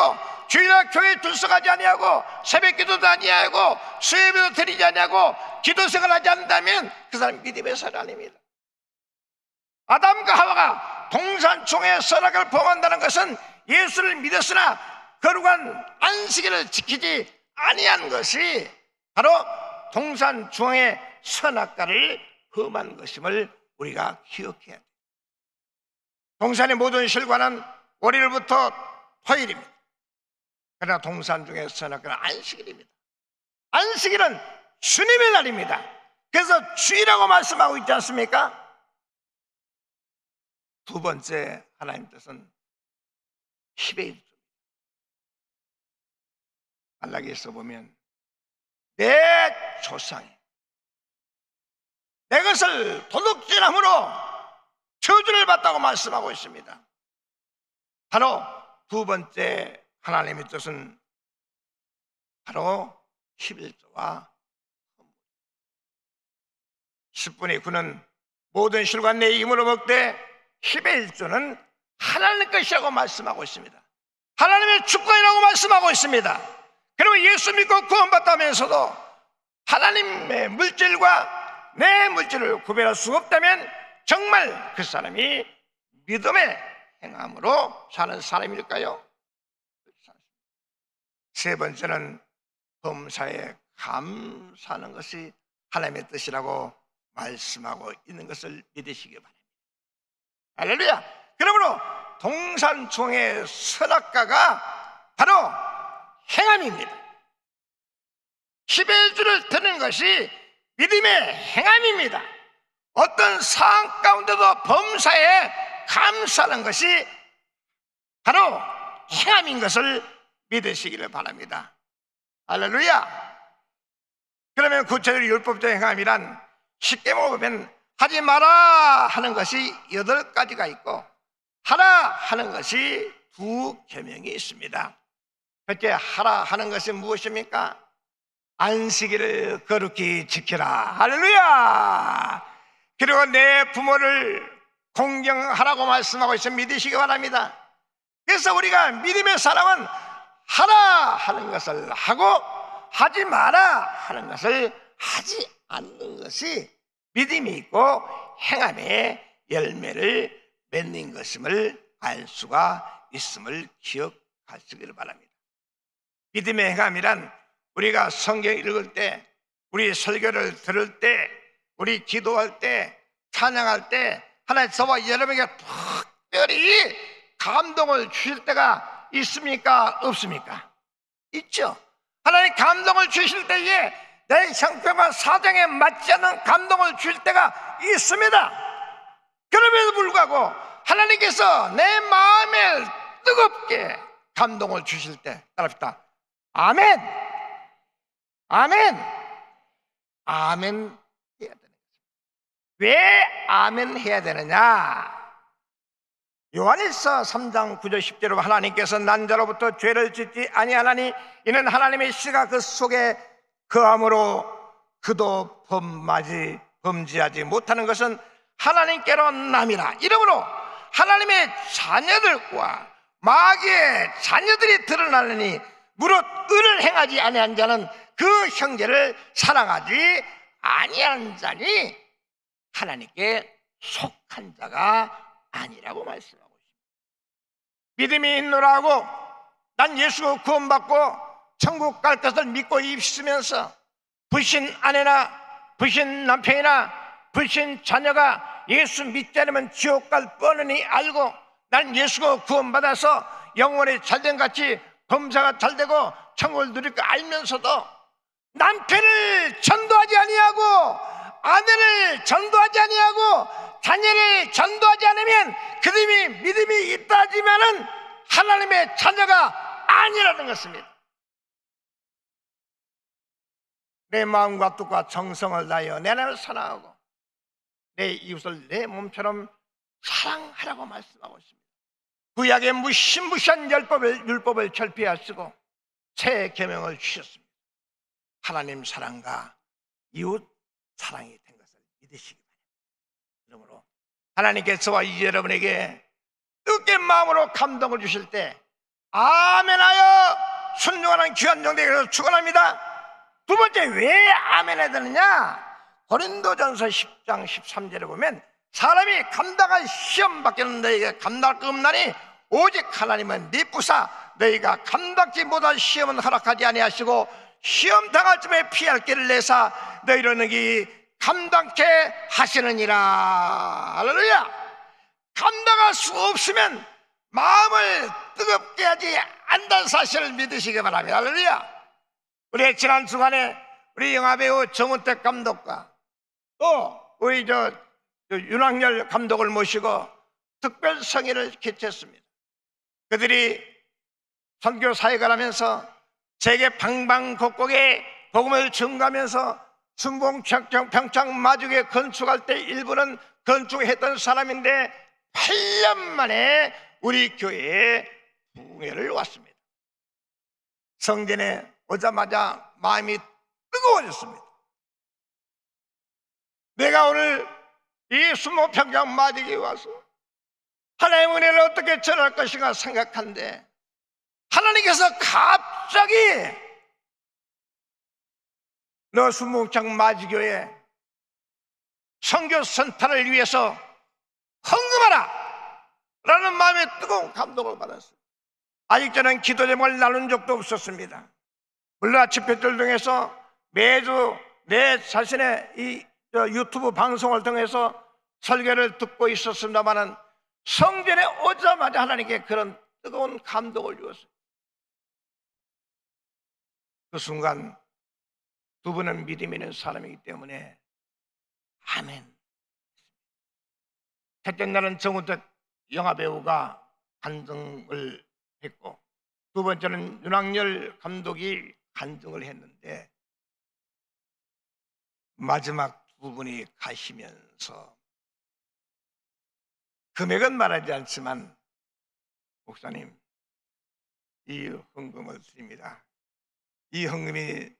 주일날 교회에 출석하지 아니하고 새벽기도도 아니하고 수요예배도 드리지 아니하고 기도 생활하지 않는다면 그 사람이 믿음의 사람 아닙니다. 아담과 하와가 동산 중에 선악을 범한다는 것은 예수를 믿었으나 거룩한 안식일을 지키지 아니한 것이 바로 동산 중앙의 선악과를 범한 것임을 우리가 기억해야 돼요. 동산의 모든 실과는 월요일부터 토요일입니다. 그러나 동산 중에 선악과는 안식일입니다. 안식일은 주님의 날입니다. 그래서 주일이라고 말씀하고 있지 않습니까? 두 번째 하나님 뜻은 10의 1조입니다. 말라기에서 보면 내 조상이 내 것을 도둑질함으로 저주를 받다고 말씀하고 있습니다. 바로 두 번째 하나님의 뜻은 바로 11조와 10분의 9는 모든 실과 내 이름으로 먹되 10의 1조는 하나님의 것이라고 말씀하고 있습니다. 하나님의 주권이라고 말씀하고 있습니다. 그리고 예수 믿고 구원받다면서도 하나님의 물질과 내 물질을 구별할 수 없다면 정말 그 사람이 믿음의 행함으로 사는 사람일까요? 세 번째는 범사에 감사하는 것이 하나님의 뜻이라고 말씀하고 있는 것을 믿으시기 바랍니다. 할렐루야! 그러므로 동산중의 선악과가 바로 행함입니다. 십일주를 드는 것이 믿음의 행함입니다. 어떤 상황 가운데도 범사에 감사하는 것이 바로 행함인 것을 믿으시기를 바랍니다. 할렐루야! 그러면 구체적으로 율법적 행함이란 쉽게 보면 하지 마라 하는 것이 8가지가 있고 하라 하는 것이 2계명이 있습니다. 첫째, 하라 하는 것이 무엇입니까? 안식일을 거룩히 지키라. 할렐루야! 그리고 내 부모를 공경하라고 말씀하고 있어 믿으시기 바랍니다. 그래서 우리가 믿음의 사람은 하라 하는 것을 하고 하지 마라 하는 것을 하지 않는 것이 믿음이 있고 행함의 열매를 맺는 것임을 알 수가 있음을 기억하시기를 바랍니다. 믿음의 행함이란 우리가 성경 읽을 때, 우리 설교를 들을 때, 우리 기도할 때, 찬양할 때 하나님 저와 여러분에게 특별히 감동을 주실 때가 있습니까? 없습니까? 있죠. 하나님 감동을 주실 때에 내 형편과 사정에 맞지 않는 감동을 주실 때가 있습니다. 그럼에도 불구하고 하나님께서 내 마음에 뜨겁게 감동을 주실 때 따라합시다. 아멘, 아멘, 아멘 해야 되는 거죠. 왜 아멘 해야 되느냐? 요한일서 3장 9절 10절로 하나님께서 난 자로부터 죄를 짓지 아니하나니 이는 하나님의 씨가 그 속에 거함으로 그도 범죄하지 못하는 것은 하나님께로 남이라. 이러므로 하나님의 자녀들과 마귀의 자녀들이 드러나느니 무릇 의를 행하지 아니한 자는 그 형제를 사랑하지 아니한 자니 하나님께 속한 자가 아니라고 말씀하고 있습니다. 믿음이 있노라 하고 난 예수 구원받고 천국 갈 것을 믿고 있으면서 불신 아내나 불신 남편이나 불신 자녀가 예수 믿지 않으면 지옥 갈 뻔히 알고 난 예수가 구원받아서 영원히 잘된 같이 범사가 잘되고 천국을 누릴 거 알면서도 남편을 전도하지 아니하고 아내를 전도하지 아니하고 자녀를 전도하지 않으면 그들이 믿음이 있다 하지만은 하나님의 자녀가 아니라는 것입니다. 내 마음과 뜻과 정성을 다하여 내 하나님을 사랑하고 내 이웃을 내 몸처럼 사랑하라고 말씀하고 있습니다. 구약의 무시무시한 율법을 철폐하시고 새 계명을 주셨습니다. 하나님 사랑과 이웃 사랑이 된 것을 믿으시기 바랍니다. 그러므로 하나님께서 저와 여러분에게 뜨겁게 마음으로 감동을 주실 때 아멘하여 순종하는 귀한 종들에게서 축원합니다. 두 번째, 왜 아멘해야 되느냐? 고린도전서 10장 13절에 보면 사람이 감당할 시험 밖에는 너희가 감당할 것 없나니 오직 하나님은 미쁘사 너희가 감당지 못할 시험은 허락하지 아니하시고 시험 당할 쯤에 피할 길을 내사 너희로 능히 감당케 하시느니라. 할렐루야. 감당할 수 없으면 마음을 뜨겁게 하지 않는 사실을 믿으시기 바랍니다. 할렐루야. 우리 지난 주간에 우리 영화배우 정은택 감독과 또 우리 윤학열 감독을 모시고 특별 성회를 개최했습니다. 그들이 선교 사역을 하면서 세계 방방곡곡에 복음을 전가하면서 순봉 평창 마주에 건축할 때 일부는 건축했던 사람인데 8년 만에 우리 교회에 부흥회를 왔습니다. 성전에 오자마자 마음이 뜨거워졌습니다. 내가 오늘 이 순봉평창 마주에 와서 하나님의 은혜를 어떻게 전할 것인가 생각한데 하나님께서 갑자기 너 순봉평창 마주교회 선교 선탄을 위해서 헌금하라 라는 마음에 뜨거운 감동을 받았어요. 아직 저는 기도 제목을 나눈 적도 없었습니다. 물론 집회를 통해서 매주 내 자신의 이 유튜브 방송을 통해서 설교를 듣고 있었습니다마는 성전에 오자마자 하나님께 그런 뜨거운 감동을 주었어요. 그 순간 두 분은 믿음이 있는 사람이기 때문에 아멘. 첫째 날은 정우택 영화배우가 간증을 했고, 두 번째는 윤학열 감독이 간증을 했는데, 마지막 두 분이 가시면서 금액은 말하지 않지만 목사님, 이 헌금을 드립니다. 이 헌금이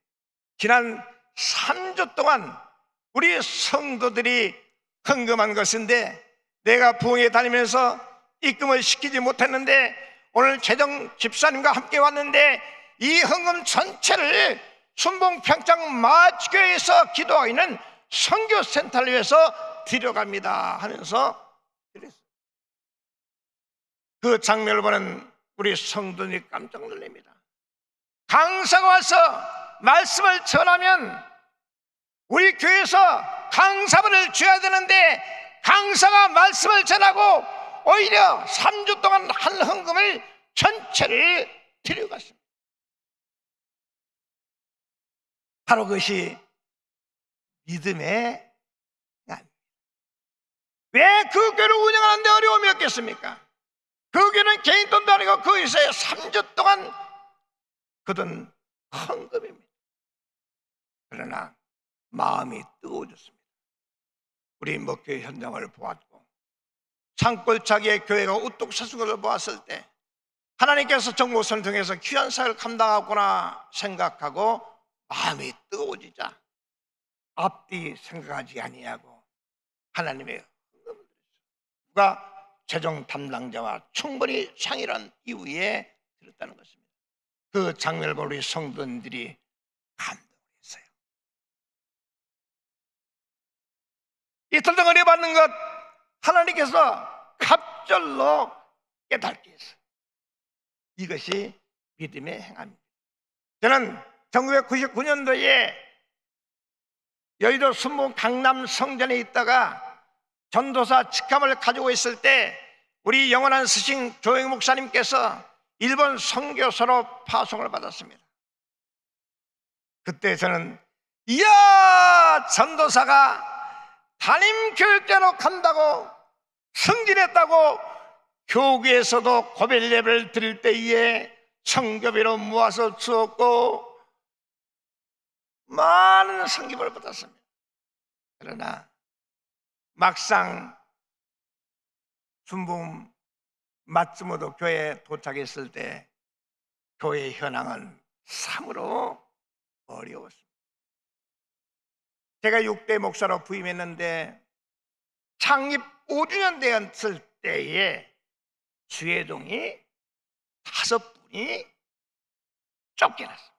지난 3주 동안 우리 성도들이 헌금한 것인데 내가 부흥회 다니면서 입금을 시키지 못했는데 오늘 재정 집사님과 함께 왔는데 이 헌금 전체를 순봉 평창 마지교회에서 기도하고 있는 선교센터를 위해서 드려갑니다 하면서 드렸어요. 그 장면을 보는 우리 성도들이 깜짝 놀랍니다. 강사가 와서 말씀을 전하면 우리 교회에서 강사분을 줘야 되는데 강사가 말씀을 전하고 오히려 3주 동안 한 헌금을 전체를 드려갔습니다. 바로 그것이 믿음의 난. 왜 그 교회를 운영하는데 어려움이 없겠습니까? 그 교회는 개인 돈도 아니고 거기서 3주 동안 거둔 헌금입니다. 그러나 마음이 뜨거워졌습니다. 우리 목회 현장을 보았고 산골짜기의 교회가 우뚝 서는 것을 보았을 때 하나님께서 정보선을 통해서 귀한 사역을 감당하구나 생각하고 마음이 뜨거워지자 앞뒤 생각하지 아니하고 하나님의 헌금을 드렸어요. 누가 재정 담당자와 충분히 상의한 이후에 드렸다는 것입니다. 그 장면을 보고 우리 성도들이 감동했어요. 이틀 동안 은혜 받는 것 하나님께서 갑절로 깨닫게 했어요. 이것이 믿음의 행함입니다. 저는 1999년도에 여의도 순봉 강남 성전에 있다가 전도사 직함을 가지고 있을 때 우리 영원한 스승 조영 목사님께서 일본 선교사로 파송을 받았습니다. 그때 저는 이야, 전도사가 담임교육자로 간다고 승진했다고 교구에서도 고별 예배를 드릴 때에 성교비로 모아서 주었고 많은 성기를 받았습니다. 그러나 막상 순봉 마츠모도 교회에 도착했을 때 교회 현황은 참으로 어려웠습니다. 제가 6대 목사로 부임했는데 창립 5주년 되었을 때에 주회동이 5분이 쫓겨났습니다.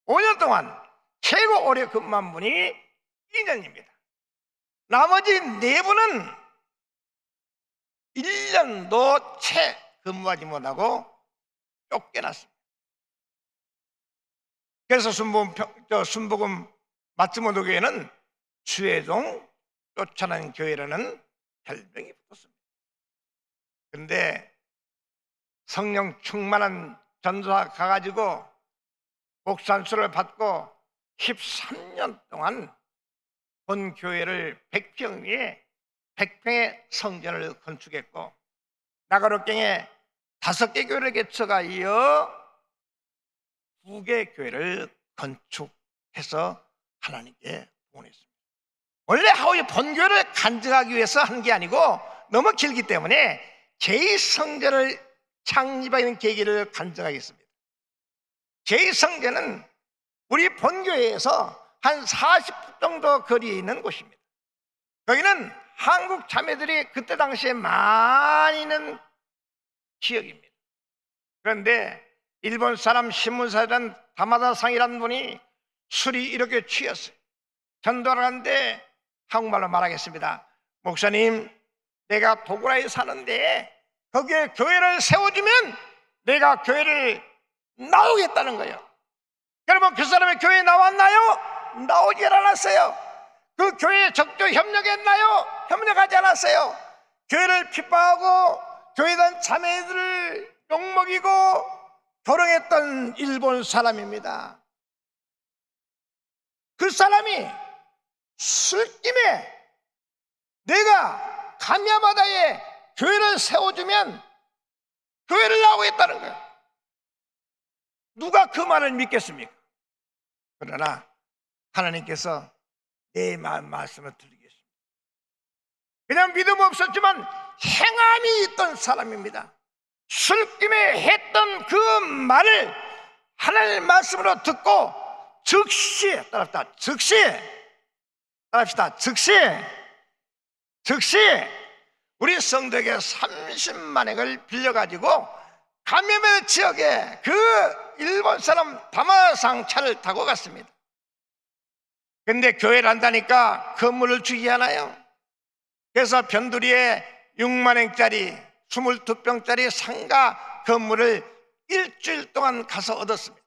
5년 동안 최고 오래 근무한 분이 2년입니다. 나머지 4분은 1년도 채 근무하지 못하고 쫓겨났습니다. 그래서 순복음 마츠모도 교회는 주회동 쫓아난 교회라는 별명이 붙었습니다. 그런데 성령 충만한 전도사 가가지고 목산수를 받고 13년 동안 본 교회를 100평 위에 100평의 성전을 건축했고 나가로경에 5개 교회를 개척하 이어 2개 교회를 건축해서 하나님께 보냈습니다. 원래 하우의 본교회를 간증하기 위해서 한 게 아니고 너무 길기 때문에 제2성전을 창립하는 계기를 간증하겠습니다. 제2성전은 우리 본교회에서 한 40분 정도 거리에 있는 곳입니다. 여기는 한국 자매들이 그때 당시에 많이 있는 지역입니다. 그런데 일본 사람 신문사라는 다마다상이라는 분이 술이 이렇게 취했어요. 전도를 하는데 한국말로 말하겠습니다. 목사님, 내가 도구라에 사는데 거기에 교회를 세워주면 내가 교회를 나오겠다는 거예요. 여러분, 그 사람이 교회에 나왔나요? 나오질 않았어요. 그 교회에 적극 협력했나요? 협력하지 않았어요. 교회를 핍박하고 교회단 자매들을 욕먹이고 조롱했던 일본 사람입니다. 그 사람이 술김에 내가 가미야마다에 교회를 세워주면 교회를 나오겠다는 거예요. 누가 그 말을 믿겠습니까? 그러나 하나님께서 내 말씀을 드리겠습니다. 그냥 믿음 없었지만 행함이 있던 사람입니다. 술김에 했던 그 말을 하나님의 말씀으로 듣고 즉시, 따라합시다, 즉시 우리 성도에게 30만 액을 빌려가지고 가미야마다 지역에 그 일본 사람 다마상 차를 타고 갔습니다. 근데 교회를 한다니까 건물을 주지 않아요. 그래서 변두리에 6만 엔짜리 22평짜리 상가 건물을 일주일 동안 가서 얻었습니다.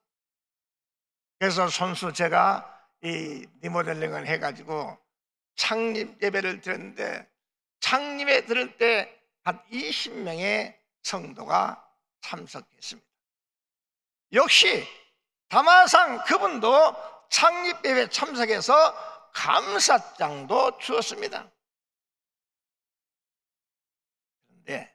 그래서 손수 제가 이 리모델링을 해가지고 창립 예배를 드렸는데, 창립에 들을 때 한 20명의 성도가 참석했습니다. 역시 다마상 그분도 창립 예배 참석해서 감사장도 주었습니다. 그런데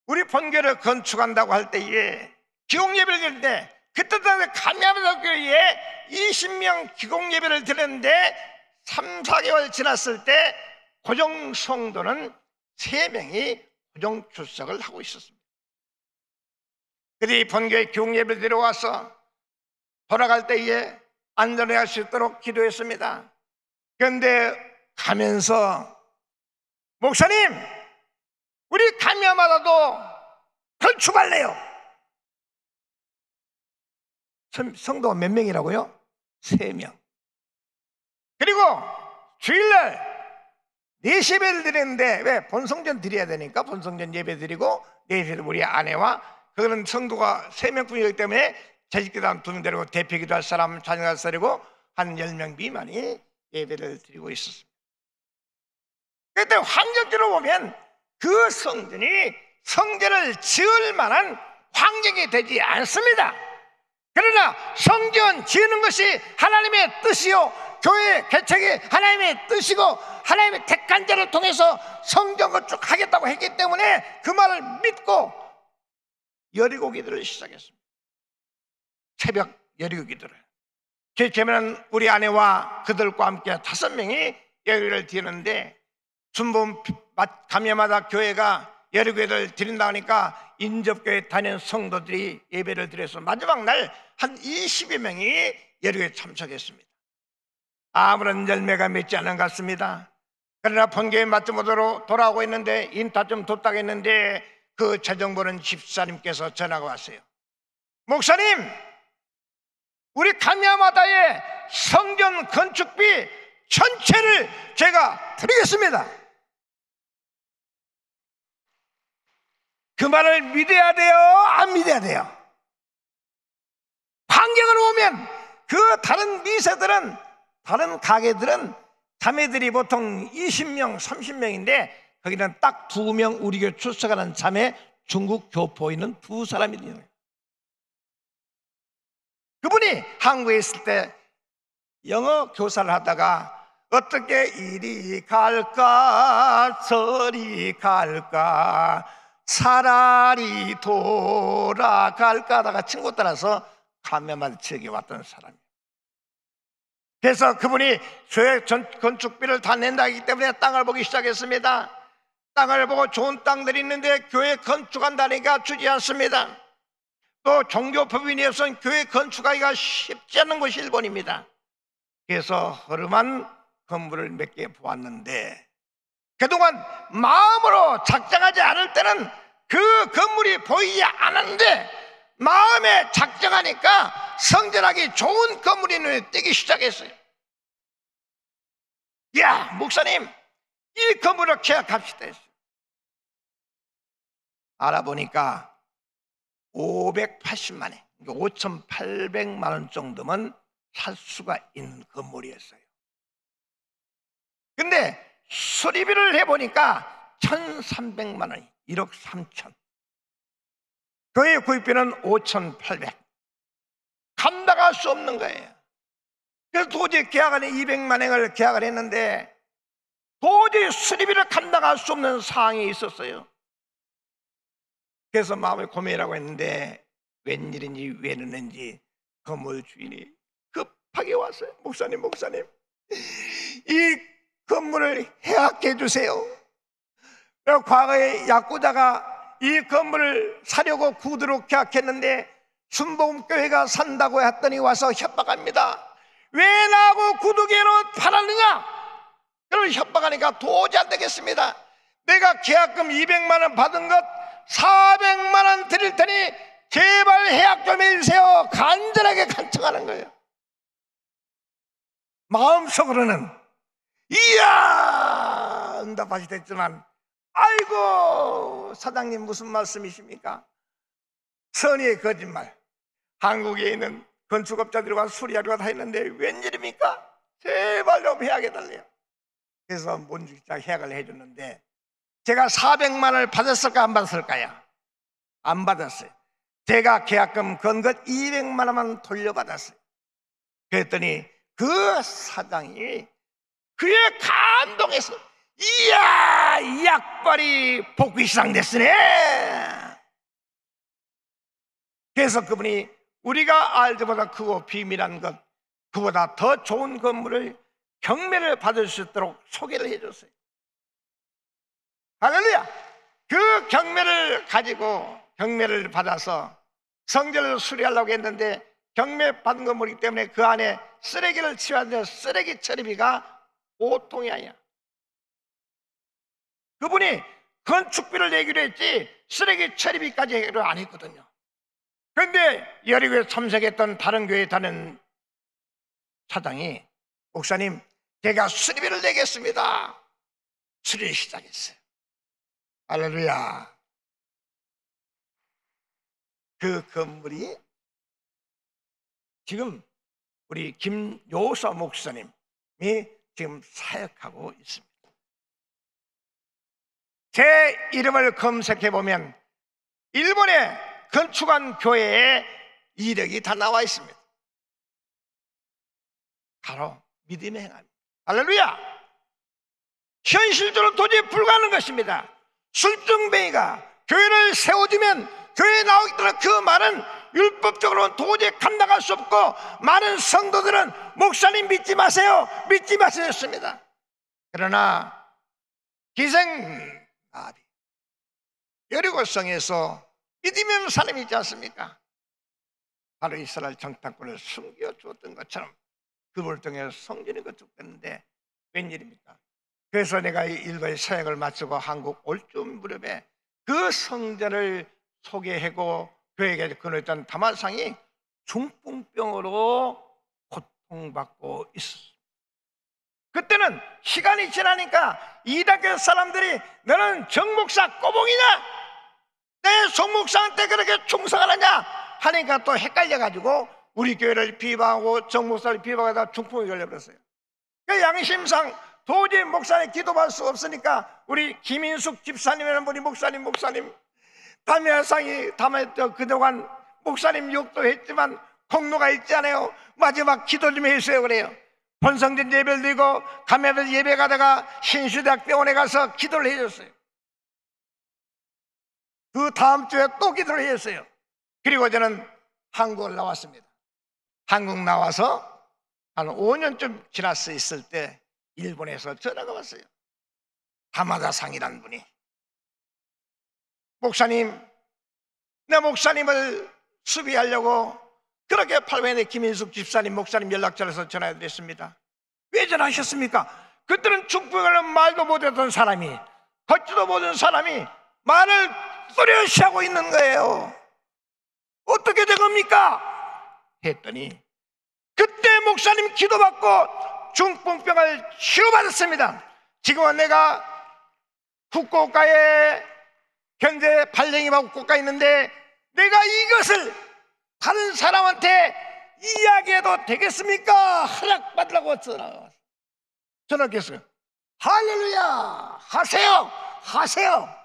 우리 본교를 건축한다고 할 때에 기공 예배를 드렸는데, 그때 당시 가미야마다 교회에 20명 기공 예배를 드렸는데 3, 4개월 지났을 때 고정 성도는 3명이 고정 출석을 하고 있었습니다. 그들이 본교에 기공 예배를 드려와서 돌아갈 때에 안전히 할 수 있도록 기도했습니다. 그런데 가면서 목사님, 우리 가미야마다도 건축할래요. 성도가 몇 명이라고요? 3명. 그리고 주일날 4시 예배를 드리는데, 왜? 본성전 드려야 되니까 본성전 예배 드리고 4시에 우리 아내와, 그거는 성도가 3명뿐이기 때문에 재직기도 한 2명 데리고 대표기도 할 사람, 자녀가 데리고 한 10명 미만이 예배를 드리고 있었습니다. 그때 환경적으로 보면 그 성전이 성전을 지을 만한 환경이 되지 않습니다. 그러나 성전 지으는 것이 하나님의 뜻이요, 교회 개척이 하나님의 뜻이고 하나님의 택한 자를 통해서 성전 건축하겠다고 했기 때문에 그 말을 믿고 여리고 기도를 시작했습니다. 새벽 여리고 기도를. 제면은 우리 아내와 그들과 함께 5명이 여리고를 드리는데, 순번 가미야마다 교회가 여리고를 드린다 하니까 인접교회 다니는 성도들이 예배를 드려서 마지막 날 한 20여 명이 여리고에 참석했습니다. 아무런 열매가 맺지 않은 것 같습니다. 그러나 본교회 맞춤으로 돌아오고 있는데, 인타 좀 뒀다고 했는데 그 재정보는 집사님께서 전화가 왔어요. 목사님, 우리 가미야마다의 성전 건축비 전체를 제가 드리겠습니다. 그 말을 믿어야 돼요? 안 믿어야 돼요? 환경을 보면 그 다른 미세들은, 다른 가게들은 자매들이 보통 20명, 30명인데 거기는 딱 2명 우리 교회 출석하는 자매, 중국 교포인은 2사람이에요. 그분이 한국에 있을 때 영어 교사를 하다가 어떻게 이리 갈까 저리 갈까 차라리 돌아갈까 하다가 친구 따라서 가미야마다 지역에 왔던 사람이에요. 그래서 그분이 교회 건축비를 다 낸다 하기 때문에 땅을 보기 시작했습니다. 땅을 보고 좋은 땅들이 있는데 교회 건축한다니까 주지 않습니다. 또 종교법인이 없으면 교회 건축하기가 쉽지 않은 곳이 일본입니다. 그래서 허름한 건물을 몇 개 보았는데, 그동안 마음으로 작정하지 않을 때는 그 건물이 보이지 않았는데 마음에 작정하니까 성전하기 좋은 건물이 눈에 띄기 시작했어요. 야, 목사님, 이 건물을 계약합시다 했어요. 알아보니까 580만 원, 5,800만 원 정도면 살 수가 있는 건물이었어요. 근데 수리비를 해보니까 1,300만 원이 1억 3천. 교회 구입비는 5,800. 감당할 수 없는 거예요. 그래서 도저히 계약안에 200만 원을 계약을 했는데 도저히 수리비를 감당할 수 없는 상황이 있었어요. 그래서 마음에 고민이라고 했는데 웬일인지 왜 그랬는지 건물 주인이 급하게 왔어요. 목사님, 이 건물을 해약해 주세요. 과거에 약구자가 이 건물을 사려고 구두로 계약했는데 순복음교회가 산다고 했더니 와서 협박합니다. 왜 나하고 구두개로 팔았느냐? 그걸 협박하니까 도저히 안 되겠습니다. 내가 계약금 200만 원 받은 것 400만 원 드릴 테니 제발 해약 좀 해주세요. 간절하게 간청하는 거예요. 마음속으로는 이야 응답하시 됐지만 아이고 사장님 무슨 말씀이십니까? 선의의 거짓말. 한국에 있는 건축업자들과 수리하려고 다 했는데 웬일입니까? 제발 좀 해약해달래요. 그래서 몬주기자 해약을 해줬는데 제가 400만 원을 받았을까 안 받았을까요? 안 받았어요. 제가 계약금 건 것 200만 원만 돌려받았어요. 그랬더니 그 사장이 그에 감동해서 이야 이 약발이 복귀시장 됐으네. 그래서 그분이 우리가 알지보다 크고 비밀한 것 그보다 더 좋은 건물을 경매를 받을 수 있도록 소개를 해줬어요. 할렐루야. 그 경매를 가지고 경매를 받아서 성전을 수리하려고 했는데 경매 받은 건물이기 때문에 그 안에 쓰레기를 치워야 쓰레기 처리비가 보통이 아니야. 그분이 건축비를 내기로 했지 쓰레기 처리비까지 해결을 안 했거든요. 그런데 여리고에 참석했던 다른 교회에 다른 사장이 목사님 제가 수리비를 내겠습니다. 수리를 시작했어요. 할렐루야. 그 건물이 지금 우리 김요서 목사님이 지금 사역하고 있습니다. 제 이름을 검색해 보면 일본의 건축한 교회의 이력이 다 나와 있습니다. 바로 믿음의 행함입니다. 할렐루야. 현실적으로 도저히 불가능한 것입니다. 술병뱅이가 교회를 세워주면 교회에 나오기 때문에 그 말은 율법적으로는 도저히 감당할 수 없고 많은 성도들은 목사님 믿지 마세요 했습니다. 그러나 기생나비 여리고성에서 믿으면 사람이 있지 않습니까? 바로 이스라엘 정탐꾼을 숨겨주었던 것처럼 그분을 통해 성전이 건축됐는데 웬일입니까? 그래서 내가 일과의 사역을 마치고 한국 올 쯤 무렵에 그 성전을 소개하고 교회에 건너했던 다마상이 중풍병으로 고통받고 있었습니다. 그때는 시간이 지나니까 이단교 사람들이 너는 정목사 꼬봉이냐? 내 정목사한테 그렇게 충성하느냐? 하니까 또 헷갈려가지고 우리 교회를 비방하고 정목사를 비방하다가 중풍이 걸려버렸어요. 그 양심상 도저히 목사님 기도받을 수 없으니까 우리 김인숙 집사님이라는 분이 목사님 담야상이 그동안 목사님 욕도 했지만 공로가 있잖아요. 마지막 기도 좀 해주세요 그래요. 본성전 예배를 드리고 감회를 예배 가다가 신수대학 병원에 가서 기도를 해줬어요. 그 다음 주에 또 기도를 해줬어요. 그리고 저는 한국을 나왔습니다. 한국 나와서 한 5년쯤 지났어 있을 때 일본에서 전화가 왔어요. 하마다상이라는 분이 목사님 내 목사님을 수비하려고 그렇게 팔회의 김인숙 집사님 목사님 연락처에서 전화드렸습니다. 왜 전화하셨습니까? 그때는 중풍을 말도 못했던 사람이 걷지도 못한 사람이 말을 뚜렷이하고 있는 거예요. 어떻게 된 겁니까? 했더니 그때 목사님 기도받고 중풍병을 치료받았습니다. 지금은 내가 후쿠오카에 현재 발령이와 후쿠오카에 있는데 내가 이것을 다른 사람한테 이야기해도 되겠습니까? 허락받으라고 전화했어요. 할렐루야, 하세요, 하세요.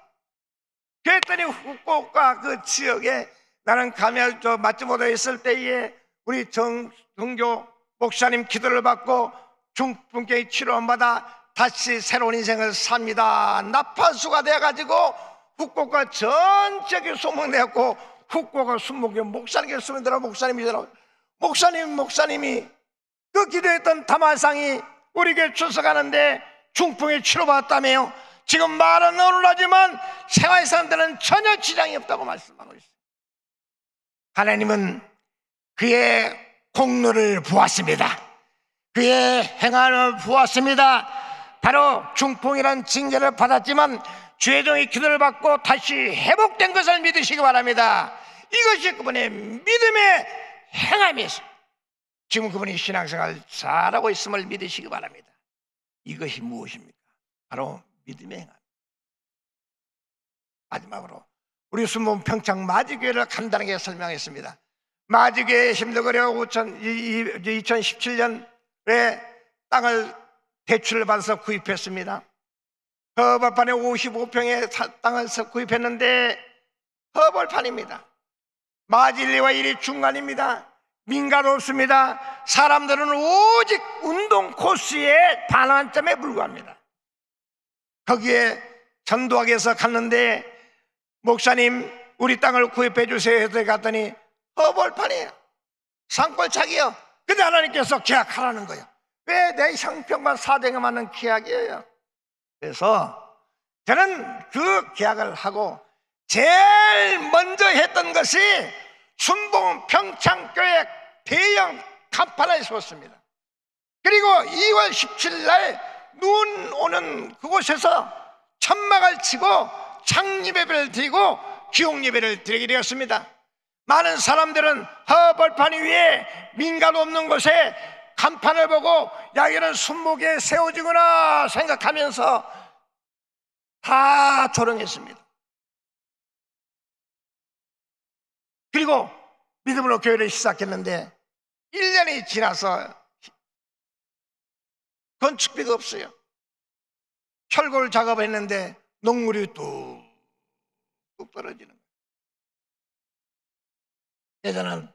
그랬더니 후쿠오카 그 지역에 나는 가면 마츠모토에 있을 때에 우리 정교 목사님 기도를 받고 중풍병 치료받아 다시 새로운 인생을 삽니다. 나파수가 되어가지고 후쿠오카 전체에 소문내었고 후쿠오카 순목교 목사님께 소문들어 목사님이 그 기도했던 다말상이 우리 교회 출석하는데 중풍에 치료받았다며요. 지금 말은 어눌하지만 생활상들은 전혀 지장이 없다고 말씀하고 있어요. 하나님은 그의 공로를 보았습니다. 그의 행함을 보았습니다. 바로 중풍이라는 징계를 받았지만 죄종의 기도를 받고 다시 회복된 것을 믿으시기 바랍니다. 이것이 그분의 믿음의 행함이에요. 지금 그분이 신앙생활 잘하고 있음을 믿으시기 바랍니다. 이것이 무엇입니까? 바로 믿음의 행함. 마지막으로 우리 순복음 평창 마지교회를 간단하게 설명했습니다. 마지교회 힘들거려 2017년에 땅을 대출을 받아서 구입했습니다. 허벌판에 55평의 땅을 구입했는데 허벌판입니다. 마진리와 1이 중간입니다. 민가도 없습니다. 사람들은 오직 운동 코스의 반환점에 불과합니다. 거기에 전도하기 위해서 갔는데 목사님 우리 땅을 구입해 주세요 해서 갔더니 허벌판이에요. 산골짜기요. 근데 하나님께서 계약하라는 거예요. 왜 내 형편과 사정에 맞는 계약이에요. 그래서 저는 그 계약을 하고 제일 먼저 했던 것이 순복음 평창교회 대형 간판을 세웠습니다. 그리고 2월 17일 날 눈 오는 그곳에서 천막을 치고 창립예배를 드리고 기용예배를 드리게 되었습니다. 많은 사람들은 허벌판 위에 민가도 없는 곳에 간판을 보고 야 이런 순목에 세워지구나 생각하면서 다 조롱했습니다. 그리고 믿음으로 교회를 시작했는데 1년이 지나서 건축비가 없어요. 철골 작업을 했는데 녹물이 뚝뚝 떨어지는 거예요. 예전에는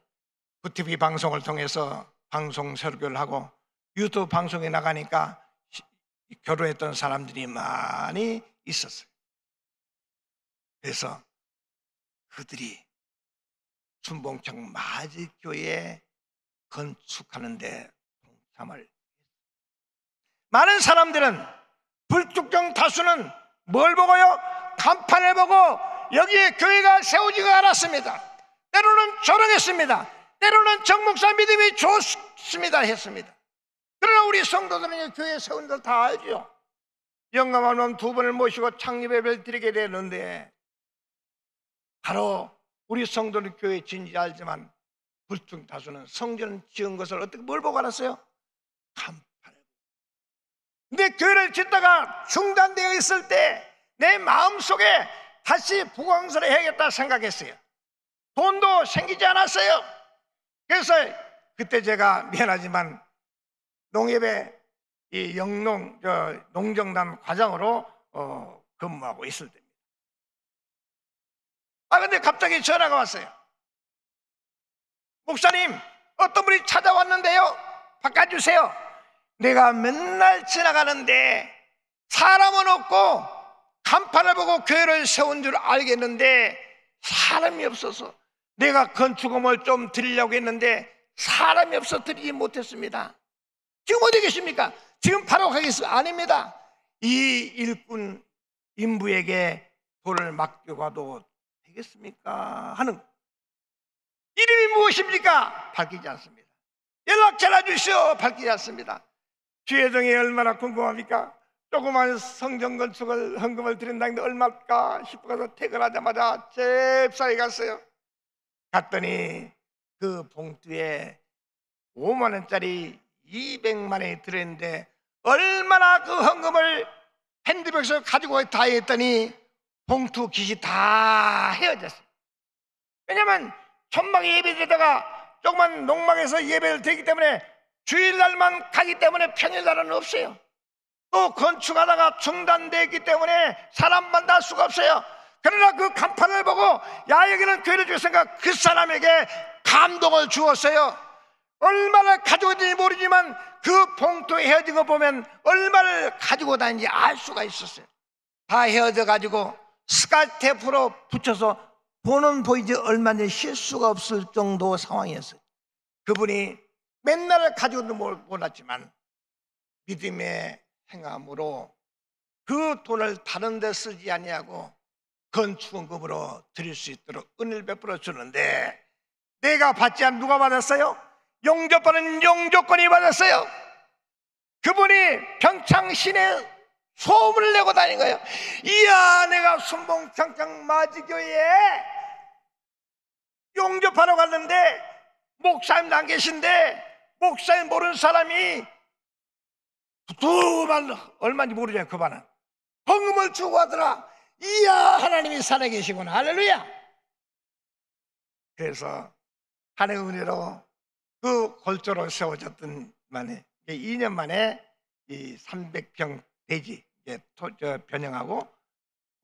VTV 방송을 통해서 방송 설교를 하고 유튜브 방송에 나가니까 결혼했던 사람들이 많이 있었어요. 그래서 그들이 순봉청 마지교회 건축하는데 동참을. 많은 사람들은 불특정 다수는 뭘 보고요? 간판을 보고 여기에 교회가 세워지가 않았습니다. 때로는 조롱했습니다. 때로는 정목사 믿음이 좋습니다 했습니다. 그러나 우리 성도들은 교회 세운 걸 다 알죠. 영감한 놈 2번을 모시고 창립예배를 드리게 되는데 바로 우리 성도는 교회 진지 알지만 불특정 다수는 성전 지은 것을 어떻게 뭘 보고 알았어요? 간판을. 근데 교회를 짓다가 중단되어 있을 때 내 마음속에 다시 부광설을 해야겠다 생각했어요. 돈도 생기지 않았어요. 그래서 그때 제가 미안하지만 농협의 이 영농 농정단 과장으로 근무하고 있을 때입니다. 근데 갑자기 전화가 왔어요. 목사님 어떤 분이 찾아왔는데요 바꿔주세요. 내가 맨날 지나가는데 사람은 없고 간판을 보고 교회를 세운 줄 알겠는데 사람이 없어서 내가 건축금을 좀 드리려고 했는데 사람이 없어 드리지 못했습니다. 지금 어디 계십니까? 지금 바로 가겠습니다. 아닙니다. 이 일꾼 인부에게 돈을 맡겨가도 되겠습니까? 하는 이름이 무엇입니까? 밝히지 않습니다. 연락처를 주시오. 밝히지 않습니다. 주혜정이 얼마나 궁금합니까? 조그만 성전 건축을 헌금을 드린다는데 얼마일까 싶어서 퇴근하자마자 잽싸게 갔어요. 갔더니 그 봉투에 5만 원짜리 200만원이 들었는데 얼마나 그 헌금을 핸드백에서 가지고 다 했더니 봉투 깃이 다 헤어졌어요. 왜냐하면 천막에 예배드리다가 조금만 농막에서 예배를 드리기 때문에 주일날만 가기 때문에 평일날은 없어요. 또 건축하다가 중단되기 때문에 사람 만날 수가 없어요. 그러나 그 간판을 보고 야 여기는 교회를 주었으니까 그 사람에게 감동을 주었어요. 얼마나 가지고 있는지 모르지만 그 봉투에 헤어진 거 보면 얼마를 가지고 다니는지 알 수가 있었어요. 다 헤어져 가지고 스카치 테이프로 붙여서 보는 보이지 얼마나 쉴 수가 없을 정도 상황이었어요. 그분이 맨날 가지고도 몰랐지만 믿음의 행함으로 그 돈을 다른 데 쓰지 아니하고 건축원금으로 드릴 수 있도록 은혜를 베풀어 주는데, 내가 받지 않은 누가 받았어요? 용접받은 용접권이 받았어요. 그분이 평창 시내 소문을 내고 다닌 거예요. 이야, 내가 순봉 평창 마지교회에 용접하러 갔는데 목사님 안 계신데 목사님 모르는 사람이 두만 얼마인지 모르잖아요. 그반은 헌금을 주고 하더라. 이야, 하나님이 살아계시구나. 할렐루야. 그래서 하나님의 은혜로 그 골조로 세워졌던 만에 2년 만에 이 300평 대지 변형하고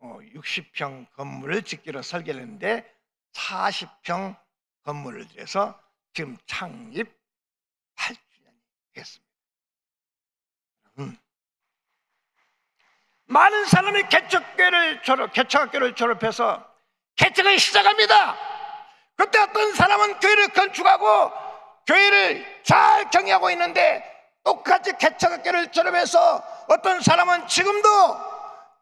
60평 건물을 짓기로 설계를 했는데 40평 건물을 들여서 지금 창립 8주년이 됐습니다. 많은 사람이 개척학교를 졸업해서 개척을 시작합니다. 그때 어떤 사람은 교회를 건축하고 교회를 잘 경영하고 있는데 똑같이 개척학교를 졸업해서 어떤 사람은 지금도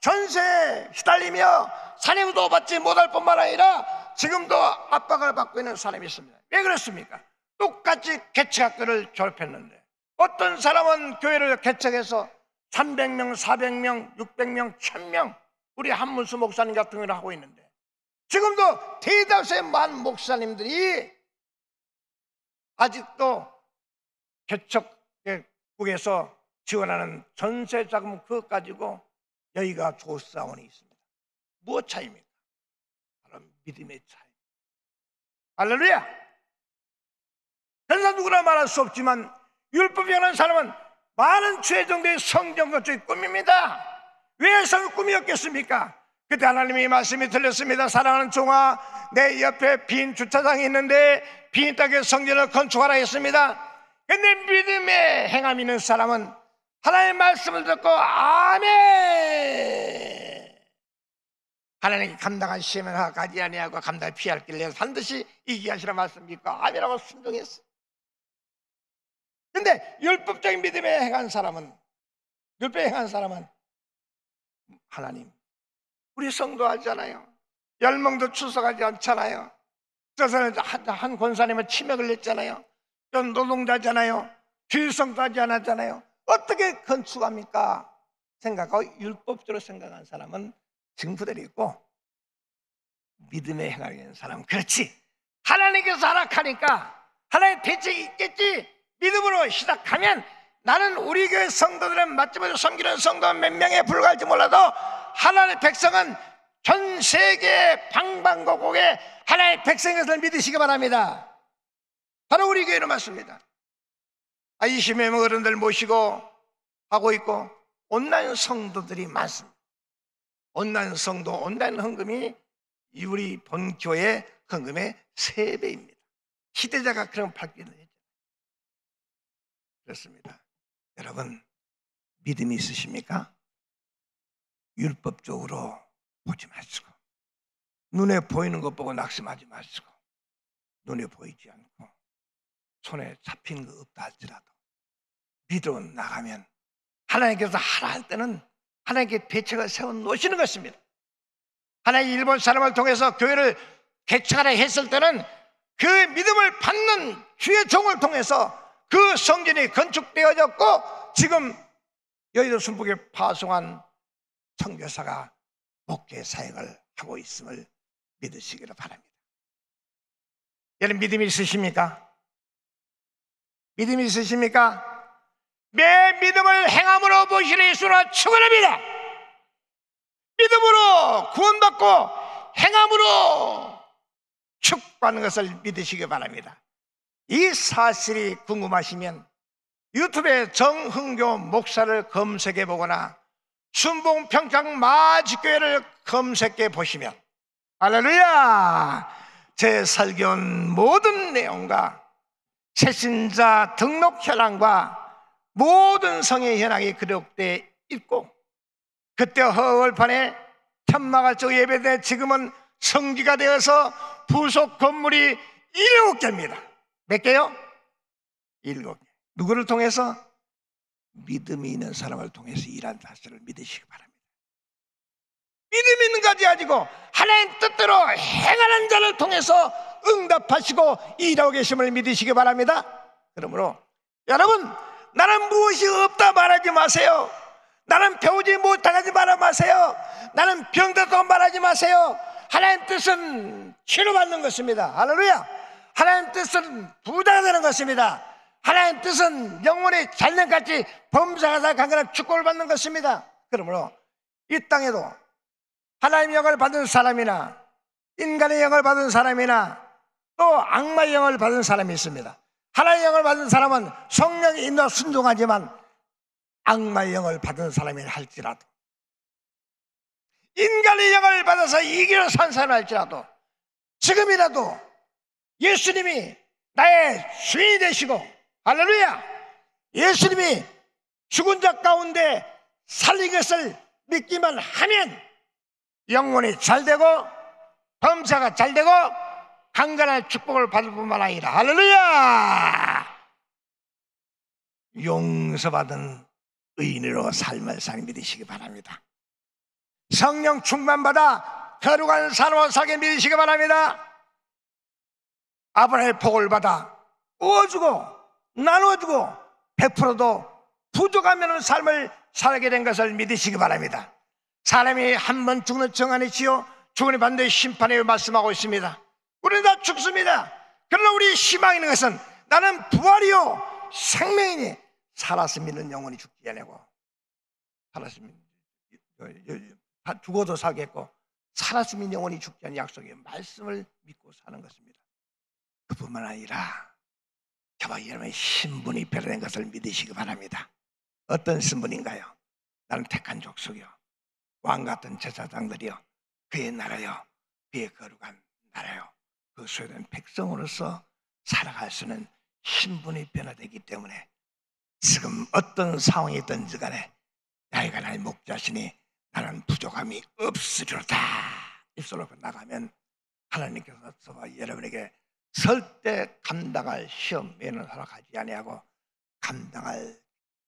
전세에 시달리며 산임도 받지 못할 뿐만 아니라 지금도 압박을 받고 있는 사람이 있습니다. 왜 그렇습니까? 똑같이 개척학교를 졸업했는데 어떤 사람은 교회를 개척해서 300명, 400명, 600명, 1000명 우리 한문수 목사님 같은 걸 하고 있는데 지금도 대다수의 많은 목사님들이 아직도 개척국에서 지원하는 전세 자금 그것 가지고 여기가 조사원이 있습니다. 무엇 차이입니까? 바로 믿음의 차이. 할렐루야. 그래서 누구나 말할 수 없지만 율법이라는 사람은 많은 죄 정도의 성경 건축이 꿈입니다. 왜 성경 꿈이었겠습니까? 그때 하나님의 말씀이 들렸습니다. 사랑하는 종아, 내 옆에 빈 주차장이 있는데 빈 땅에 성전을 건축하라 했습니다. 근데 믿음의 행함이 있는 사람은 하나님의 말씀을 듣고 아멘, 하나님께 감당한 시험을 가지 아니하고 감당을 피할 길을 반드시 이기게 하시라 말씀 믿고 아멘하고 순종했어. 근데 율법적인 믿음에 행한 사람은, 율법에 행한 사람은 하나님, 우리 성도 하잖아요. 열명도 출석하지 않잖아요. 저서는 한 권사님은 치맥을 냈잖아요. 전 노동자잖아요. 주일성도 하지 않았잖아요. 어떻게 건축합니까? 생각하고 율법적으로 생각한 사람은 증부들이 있고, 믿음에 행하는 사람은 그렇지, 하나님께서 허락하니까 하나님의 대책이 있겠지, 믿음으로 시작하면 나는 우리 교회 성도들은 마침으로 섬기는 성도가 몇 명에 불과할지 몰라도 하나님의 백성은 전 세계 방방곡곡에 하나님의 백성인 것을 믿으시기 바랍니다. 바로 우리 교회는 맞습니다. 20여 명 어른들 모시고 하고 있고 온라인 성도들이 많습니다. 온라인 성도, 온라인 헌금이 우리 본교회 헌금의 3배입니다. 희대자가 그런 밝기는 했죠. 그렇습니다. 여러분, 믿음이 있으십니까? 율법적으로 보지 마시고, 눈에 보이는 것 보고 낙심하지 마시고, 눈에 보이지 않고 손에 잡힌 거 없다 할지라도 믿어 나가면 하나님께서 하라 할 때는 하나님께 대책을 세워 놓으시는 것입니다. 하나님 일본 사람을 통해서 교회를 개척하라 했을 때는 그 믿음을 받는 주의 종을 통해서 그 성전이 건축되어졌고 지금 여의도 순복에 파송한 선교사가 목회 사역을 하고 있음을 믿으시기를 바랍니다. 여러분, 믿음이 있으십니까? 믿음이 있으십니까? 내 믿음을 행함으로 보시는 예수로 축원합니다. 믿음으로 구원받고 행함으로 축복하는 것을 믿으시기 바랍니다. 이 사실이 궁금하시면 유튜브에 정흥교 목사를 검색해 보거나 순봉 평창 마지교회를 검색해 보시면 할렐루야, 제 설교한 모든 내용과 새신자 등록 현황과 모든 성의 현황이 기록되어 있고, 그때 허월판에 천막아쪽 예배대 지금은 성지가 되어서 부속 건물이 7개입니다. 몇 개요? 7개. 누구를 통해서? 믿음이 있는 사람을 통해서 일하는 사실을 믿으시기 바랍니다. 믿음 있는 가지 가지고 하나님 뜻대로 행하는 자를 통해서 응답하시고 일하고 계심을 믿으시기 바랍니다. 그러므로 여러분, 나는 무엇이 없다 말하지 마세요. 나는 배우지 못하지 말아 마세요. 나는 병들다고 말하지 마세요. 하나님 뜻은 치료받는 것입니다. 할렐루야. 하나님 뜻은 부자가 되는 것입니다. 하나님 뜻은 영혼이 잘된같이 범사가 강건한 축복을 받는 것입니다. 그러므로 이 땅에도 하나님의 영을 받은 사람이나 인간의 영을 받은 사람이나 또 악마의 영을 받은 사람이 있습니다. 하나님의 영을 받은 사람은 성령의 인도와 순종하지만 악마의 영을 받은 사람이라 할지라도, 인간의 영을 받아서 이기려 산 사람이라 할지라도, 지금이라도 예수님이 나의 주인이 되시고, 할렐루야, 예수님이 죽은 자 가운데 살린 것을 믿기만 하면 영혼이 잘되고 범사가 잘되고 강건한 축복을 받을 뿐만 아니라, 할렐루야, 용서받은 의인으로 삶을 사는 믿으시기 바랍니다. 성령 충만받아 거룩한 삶을 살게 믿으시기 바랍니다. 아브라함의 복을 받아 구워주고 나눠주고 베풀어도 부족하면 삶을 살게 된 것을 믿으시기 바랍니다. 사람이 한 번 죽는 정한이지요, 죽으니 반드시 심판에 말씀하고 있습니다. 우리는 다 죽습니다. 그러나 우리 희망이 있는 것은 나는 부활이요 생명이니 살아서 믿는 영혼이 죽지 아니하고, 살아서 죽어도 살겠고 살아서 믿는 영혼이 죽지 않는 약속의 말씀을 믿고 사는 것입니다. 그뿐만 아니라 저와 여러분의 신분이 변화된 것을 믿으시기 바랍니다. 어떤 신분인가요? 나는 택한 족속이요, 왕같은 제사장들이요, 그의 나라요, 그의 거룩한 나라요, 그 소유된 백성으로서 살아갈 수는 신분이 변화되기 때문에 지금 어떤 상황이 있든지 간에 나이가 나의 목자시니 나는 부족함이 없으리로다 입술로 나가면 하나님께서 저와 여러분에게 절대 감당할 시험에는 허락하지 아니하고 감당할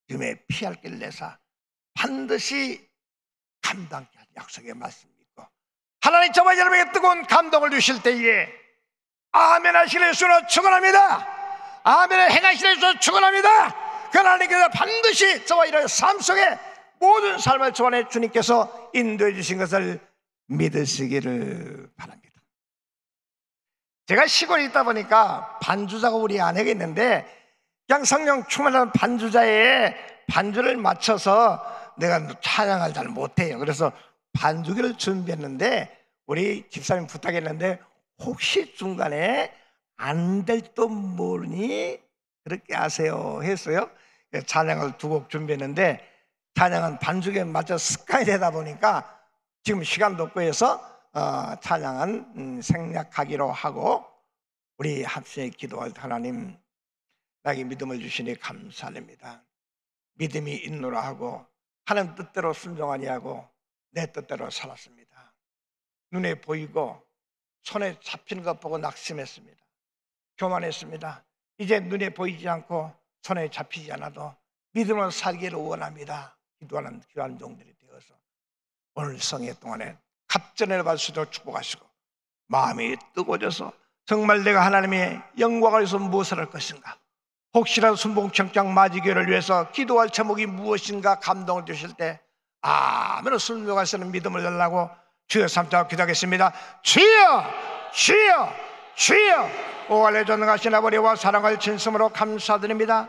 지금에 피할 길을 내사 반드시 감당케 할 약속의 말씀 믿고, 하나님 저와 여러분에게 뜨거운 감동을 주실 때에 아멘 하시는 예수로 축원합니다. 아멘을 행하시는 예수로 축원합니다. 그 하나님께서 반드시 저와 여러분의 삶 속에 모든 삶을 주관해 주님께서 인도해 주신 것을 믿으시기를 바랍니다. 제가 시골에 있다 보니까 반주자가 우리 아내가 있는데 그냥 성령 충만한 반주자에 반주를 맞춰서 내가 찬양을 잘 못해요. 그래서 반주기를 준비했는데 우리 집사님 부탁했는데 혹시 중간에 안 될지도 모르니 그렇게 하세요 했어요. 찬양을 2곡 준비했는데 찬양은 반주기에 맞춰 습관이 되다 보니까 지금 시간도 없고 해서 찬양은 생략하기로 하고, 우리 합심에 기도할 하나님, 나에게 믿음을 주시니 감사합니다. 믿음이 있노라 하고 하나님 뜻대로 순종하니 하고 내 뜻대로 살았습니다. 눈에 보이고 손에 잡히는 것 보고 낙심했습니다. 교만했습니다. 이제 눈에 보이지 않고 손에 잡히지 않아도 믿음으로 살기를 원합니다. 기도하는 귀한 종들이 되어서 오늘 성회 동안에 갑전을 받을 수 있도록 축복하시고, 마음이 뜨거워져서 정말 내가 하나님의 영광을 위해서 무엇을 할 것인가, 혹시라도 순봉청장 마지교회를 위해서 기도할 제목이 무엇인가 감동을 주실 때 아멘으로 순종하시는 믿음을 달라고 주여 삼자고 기도하겠습니다. 주여 주여 주여, 오할래 전능하신 아버지와 사랑을 진심으로 감사드립니다.